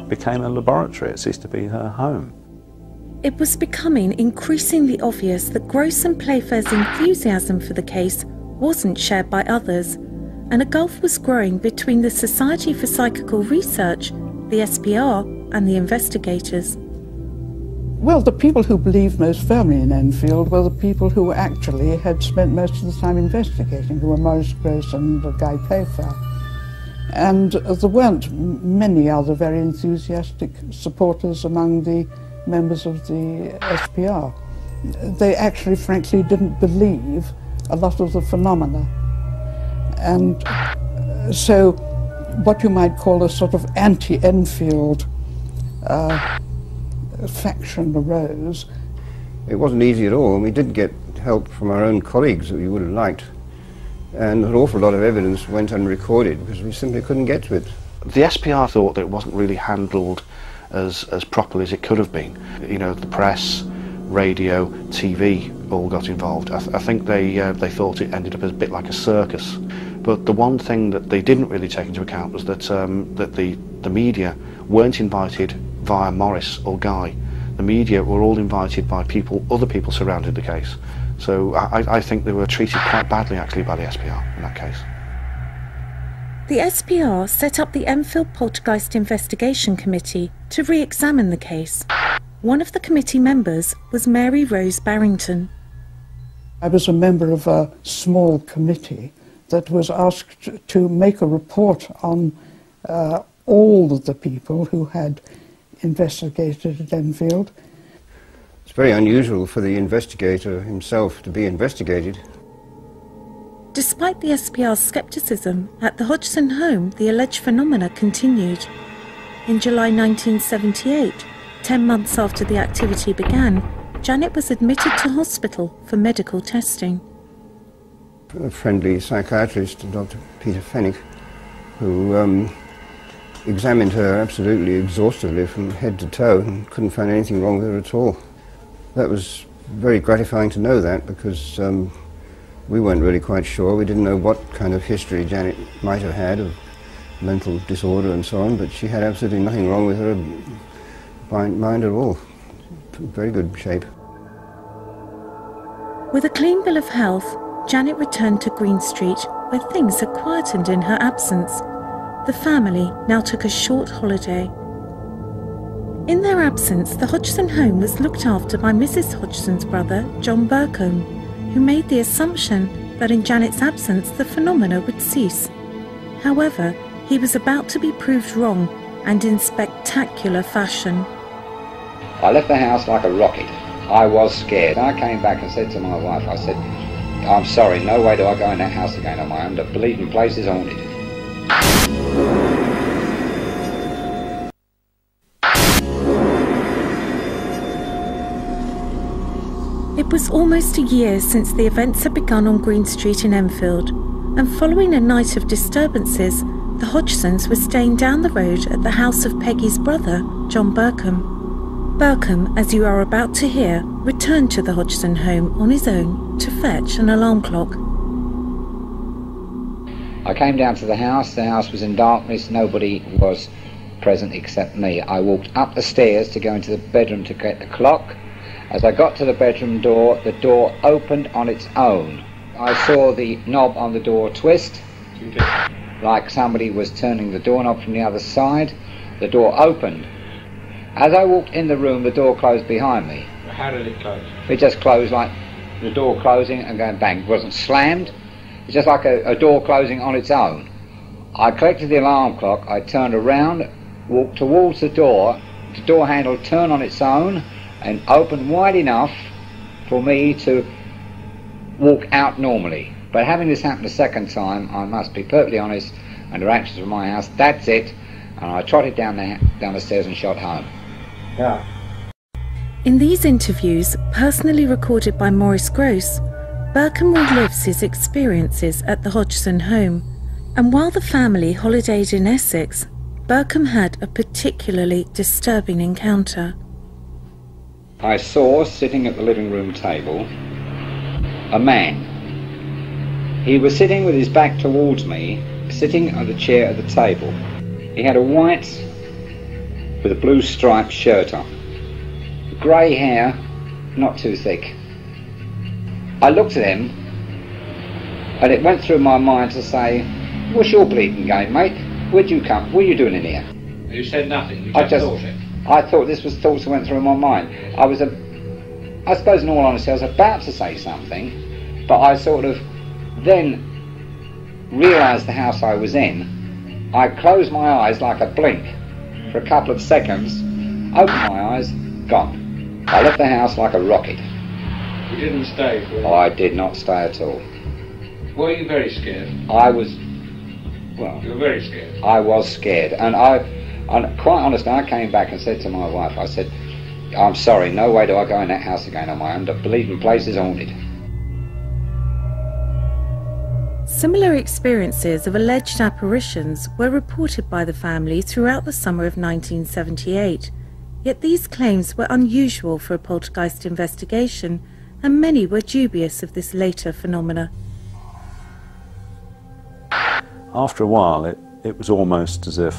became a laboratory, it ceased to be her home. It was becoming increasingly obvious that Gross and Playfair's enthusiasm for the case wasn't shared by others, and a gulf was growing between the Society for Psychical Research, the SPR, and the investigators. Well, the people who believed most firmly in Enfield were the people who actually had spent most of the time investigating, who were Maurice Grosse and Guy Playfair. And there weren't many other very enthusiastic supporters among the members of the SPR. They actually, frankly, didn't believe a lot of the phenomena. And so what you might call a sort of anti-Enfield faction arose. It wasn't easy at all, and we did get help from our own colleagues that we would have liked. And an awful lot of evidence went unrecorded because we simply couldn't get to it. The SPR thought that it wasn't really handled as properly as it could have been. You know, the press, radio, TV all got involved. I think they thought it ended up as a bit like a circus. But the one thing that they didn't really take into account was that that the media weren't invited via Maurice or Guy. The media were all invited by other people surrounding the case. So I think they were treated quite badly actually by the SPR in that case. The SPR set up the Enfield Poltergeist Investigation Committee to re-examine the case. One of the committee members was Mary Rose Barrington. I was a member of a small committee that was asked to make a report on all of the people who had investigated at Enfield. It's very unusual for the investigator himself to be investigated. Despite the SPR's scepticism, at the Hodgson home the alleged phenomena continued. In July 1978, 10 months after the activity began, Janet was admitted to hospital for medical testing. A friendly psychiatrist, Dr. Peter Fennick, who examined her absolutely exhaustively from head to toe and couldn't find anything wrong with her at all. That was very gratifying to know that, because we weren't really quite sure. We didn't know what kind of history Janet might have had of mental disorder and so on, but she had absolutely nothing wrong with her mind at all. Very good shape. With a clean bill of health, Janet returned to Green Street, where things had quietened in her absence. The family now took a short holiday. In their absence, the Hodgson home was looked after by Mrs. Hodgson's brother, John Burcombe, who made the assumption that in Janet's absence the phenomena would cease. However, he was about to be proved wrong, and in spectacular fashion. I left the house like a rocket. I was scared. I came back and said to my wife, I said, I'm sorry, no way do I go in that house again on my own. The bleeding place is haunted. It was almost a year since the events had begun on Green Street in Enfield, and following a night of disturbances, the Hodgsons were staying down the road at the house of Peggy's brother, John Burcombe. Burcombe, as you are about to hear, returned to the Hodgson home on his own to fetch an alarm clock. I came down to the house was in darkness, nobody was present except me. I walked up the stairs to go into the bedroom to get the clock. As I got to the bedroom door, the door opened on its own. I saw the knob on the door twist, like somebody was turning the doorknob from the other side. The door opened. As I walked in the room, the door closed behind me. How did it close? It just closed like the door closing and going bang. It wasn't slammed. It's just like a door closing on its own. I collected the alarm clock. I turned around, walked towards the door handle turned on its own and opened wide enough for me to walk out normally. But having this happen a second time, I must be perfectly honest, under actions from my house, that's it. And I trotted down the stairs and shot home. Yeah. In these interviews, personally recorded by Maurice Grosse, Burcombe relives his experiences at the Hodgson home, and while the family holidayed in Essex, Burcombe had a particularly disturbing encounter. I saw, sitting at the living room table, a man. He was sitting with his back towards me, sitting on the chair at the table. He had a white with a blue striped shirt on. Grey hair, not too thick. I looked at him and it went through my mind to say, what's your bleeding game, mate? Where'd you come? What are you doing in here? You said nothing, you I just thought it. I thought this was thoughts that went through my mind. I suppose in all honesty I was about to say something, but I sort of then realised the house I was in. I closed my eyes like a blink for a couple of seconds, opened my eyes, gone. I left the house like a rocket. You didn't stay for I did not stay at all. Were you very scared? I was, well... You were very scared? I was scared, and quite honestly, I came back and said to my wife, I said, I'm sorry, no way do I go in that house again on my own. I believe the place is haunted. Similar experiences of alleged apparitions were reported by the family throughout the summer of 1978, yet these claims were unusual for a poltergeist investigation, and many were dubious of this later phenomena. After a while, it was almost as if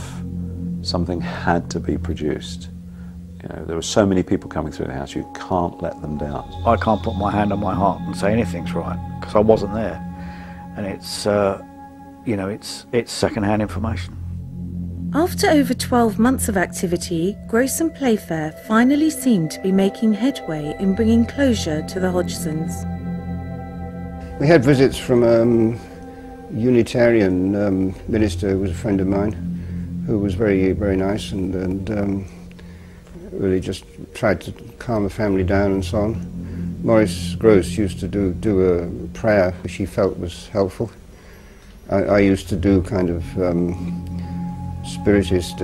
something had to be produced. You know, there were so many people coming through the house, you can't let them down. I can't put my hand on my heart and say anything's right, because I wasn't there. And it's, you know, it's second-hand information. After over 12 months of activity, Gross and Playfair finally seemed to be making headway in bringing closure to the Hodgsons. We had visits from a Unitarian minister who was a friend of mine, who was very, very nice and really just tried to calm the family down and so on. Maurice Gross used to do a prayer which he felt was helpful. I used to do kind of spiritist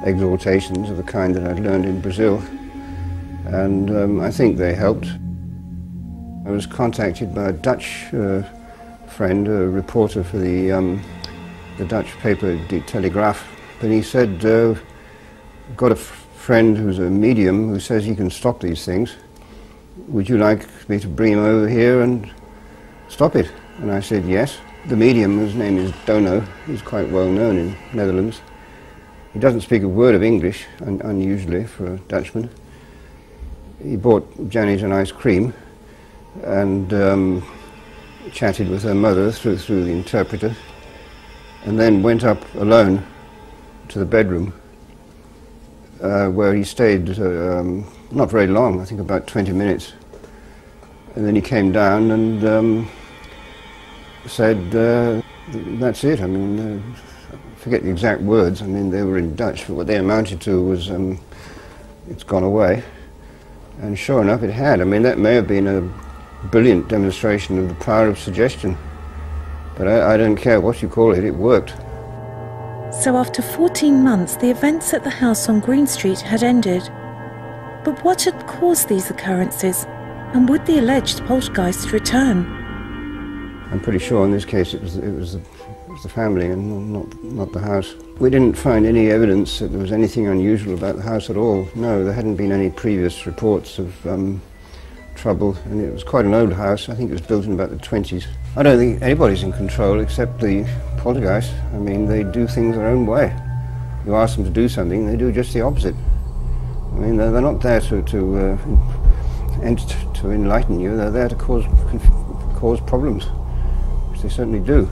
exhortations of the kind that I'd learned in Brazil, and I think they helped. I was contacted by a Dutch friend, a reporter for the Dutch paper Die Telegraaf, and he said, I've got a friend who's a medium who says he can stop these things. Would you like me to bring him over here and stop it? And I said yes. The medium, whose name is Dono, he's quite well known in Netherlands. He doesn't speak a word of English, unusually for a Dutchman. He bought Janet an ice cream and chatted with her mother through the interpreter, and then went up alone to the bedroom where he stayed not very long, I think about 20 minutes. And then he came down and said, that's it. I mean, I forget the exact words. I mean, they were in Dutch, but what they amounted to was, it's gone away. And sure enough, it had. I mean, that may have been a brilliant demonstration of the power of suggestion. But I don't care what you call it, it worked. So after 14 months, the events at the house on Green Street had ended. But what had caused these occurrences, and would the alleged poltergeist return? I'm pretty sure in this case it was the family and not the house. We didn't find any evidence that there was anything unusual about the house at all. No, there hadn't been any previous reports of trouble, and it was quite an old house. I think it was built in about the 20s. I don't think anybody's in control except the poltergeist. I mean, they do things their own way. You ask them to do something, they do just the opposite. I mean, they're not there to enlighten you, they're there to cause problems, which they certainly do.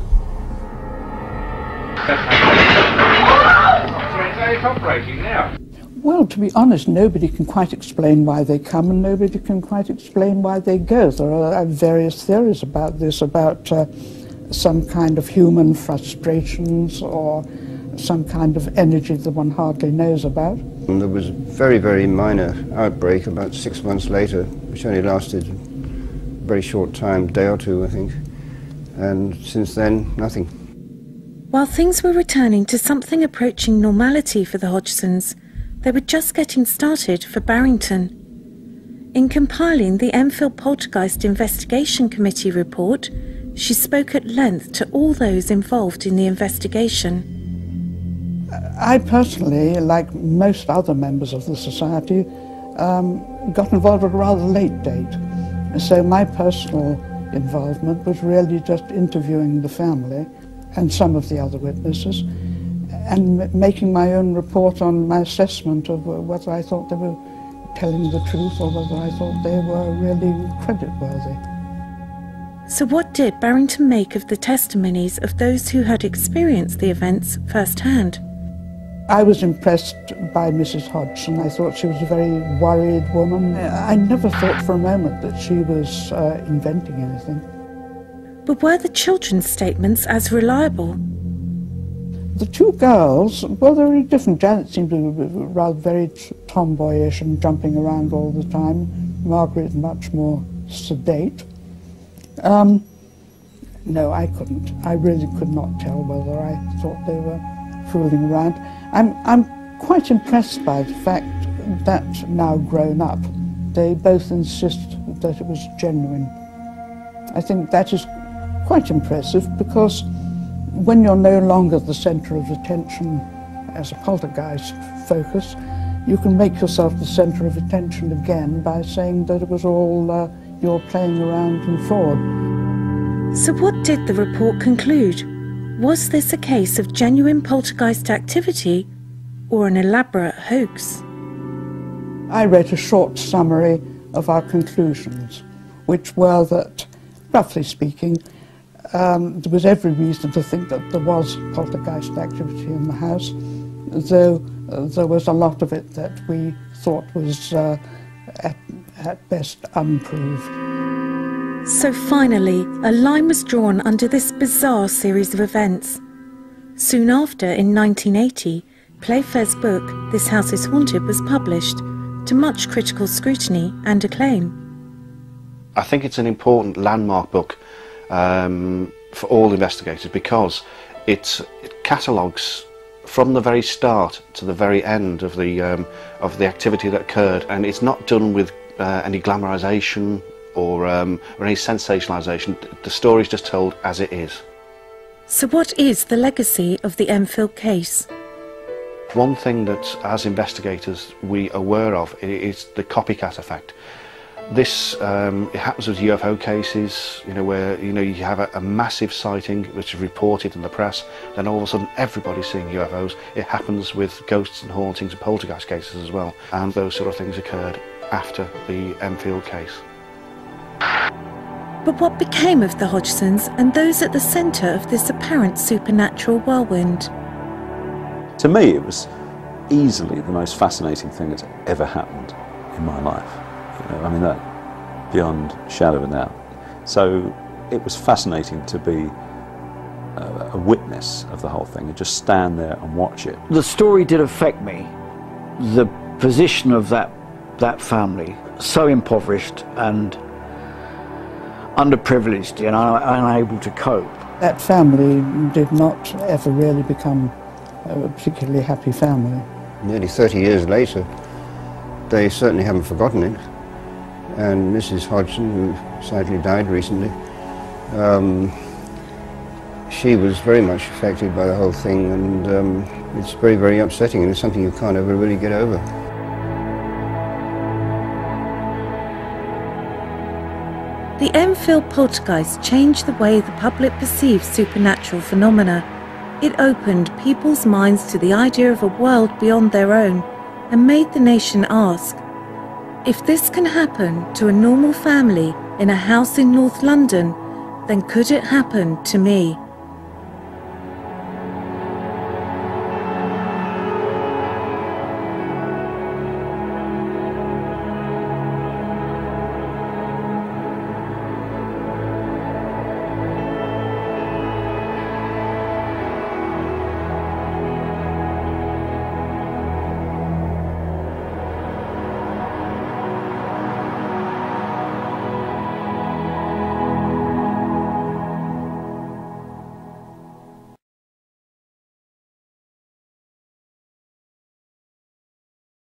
It's operating now. Well, to be honest, nobody can quite explain why they come and nobody can quite explain why they go. There are various theories about this, about some kind of human frustrations or some kind of energy that one hardly knows about. And there was a very, very minor outbreak about 6 months later, which only lasted a very short time, a day or two, I think. And since then, nothing. While things were returning to something approaching normality for the Hodgsons, they were just getting started for Barrington. In compiling the Enfield Poltergeist Investigation Committee report, she spoke at length to all those involved in the investigation. I personally, like most other members of the society, got involved at a rather late date. So my personal involvement was really just interviewing the family and some of the other witnesses and making my own report on my assessment of whether I thought they were telling the truth or whether I thought they were really creditworthy. So what did Barrington make of the testimonies of those who had experienced the events firsthand? I was impressed by Mrs. Hodgson. I thought she was a very worried woman. I never thought for a moment that she was inventing anything. But were the children's statements as reliable? The two girls, well, they were very different. Janet seemed to be rather very tomboyish and jumping around all the time. Margaret much more sedate. No, I couldn't. I really could not tell whether I thought they were fooling around. I'm quite impressed by the fact that, now grown up, they both insist that it was genuine. I think that is quite impressive, because when you're no longer the centre of attention as a poltergeist focus, you can make yourself the centre of attention again by saying that it was all your playing around and fraud. So what did the report conclude? Was this a case of genuine poltergeist activity or an elaborate hoax? I read a short summary of our conclusions, which were that, roughly speaking, there was every reason to think that there was poltergeist activity in the house, though there was a lot of it that we thought was at best unproved. So finally, a line was drawn under this bizarre series of events. Soon after, in 1980, Playfair's book, This House is Haunted, was published, to much critical scrutiny and acclaim. I think it's an important landmark book for all investigators, because it catalogues from the very start to the very end of the activity that occurred, and it's not done with any glamorisation or any sensationalisation. The story's just told as it is. So what is the legacy of the Enfield case? One thing that, as investigators, we are aware of is the copycat effect. This it happens with UFO cases, where you have a massive sighting which is reported in the press, then all of a sudden everybody's seeing UFOs. It happens with ghosts and hauntings and poltergeist cases as well, and those sort of things occurred after the Enfield case. But what became of the Hodgsons and those at the centre of this apparent supernatural whirlwind? To me, it was easily the most fascinating thing that's ever happened in my life. I mean, that beyond shadow of a doubt. So it was fascinating to be a witness of the whole thing and just stand there and watch it. The story did affect me. The position of that family, so impoverished and underprivileged and unable to cope. That family did not ever really become a particularly happy family. Nearly 30 years later, they certainly haven't forgotten it. And Mrs. Hodgson, who sadly died recently, she was very much affected by the whole thing, and it's very, very upsetting, and it's something you can't ever really get over. The Enfield Poltergeist changed the way the public perceived supernatural phenomena. It opened people's minds to the idea of a world beyond their own and made the nation ask, if this can happen to a normal family in a house in North London, then could it happen to me?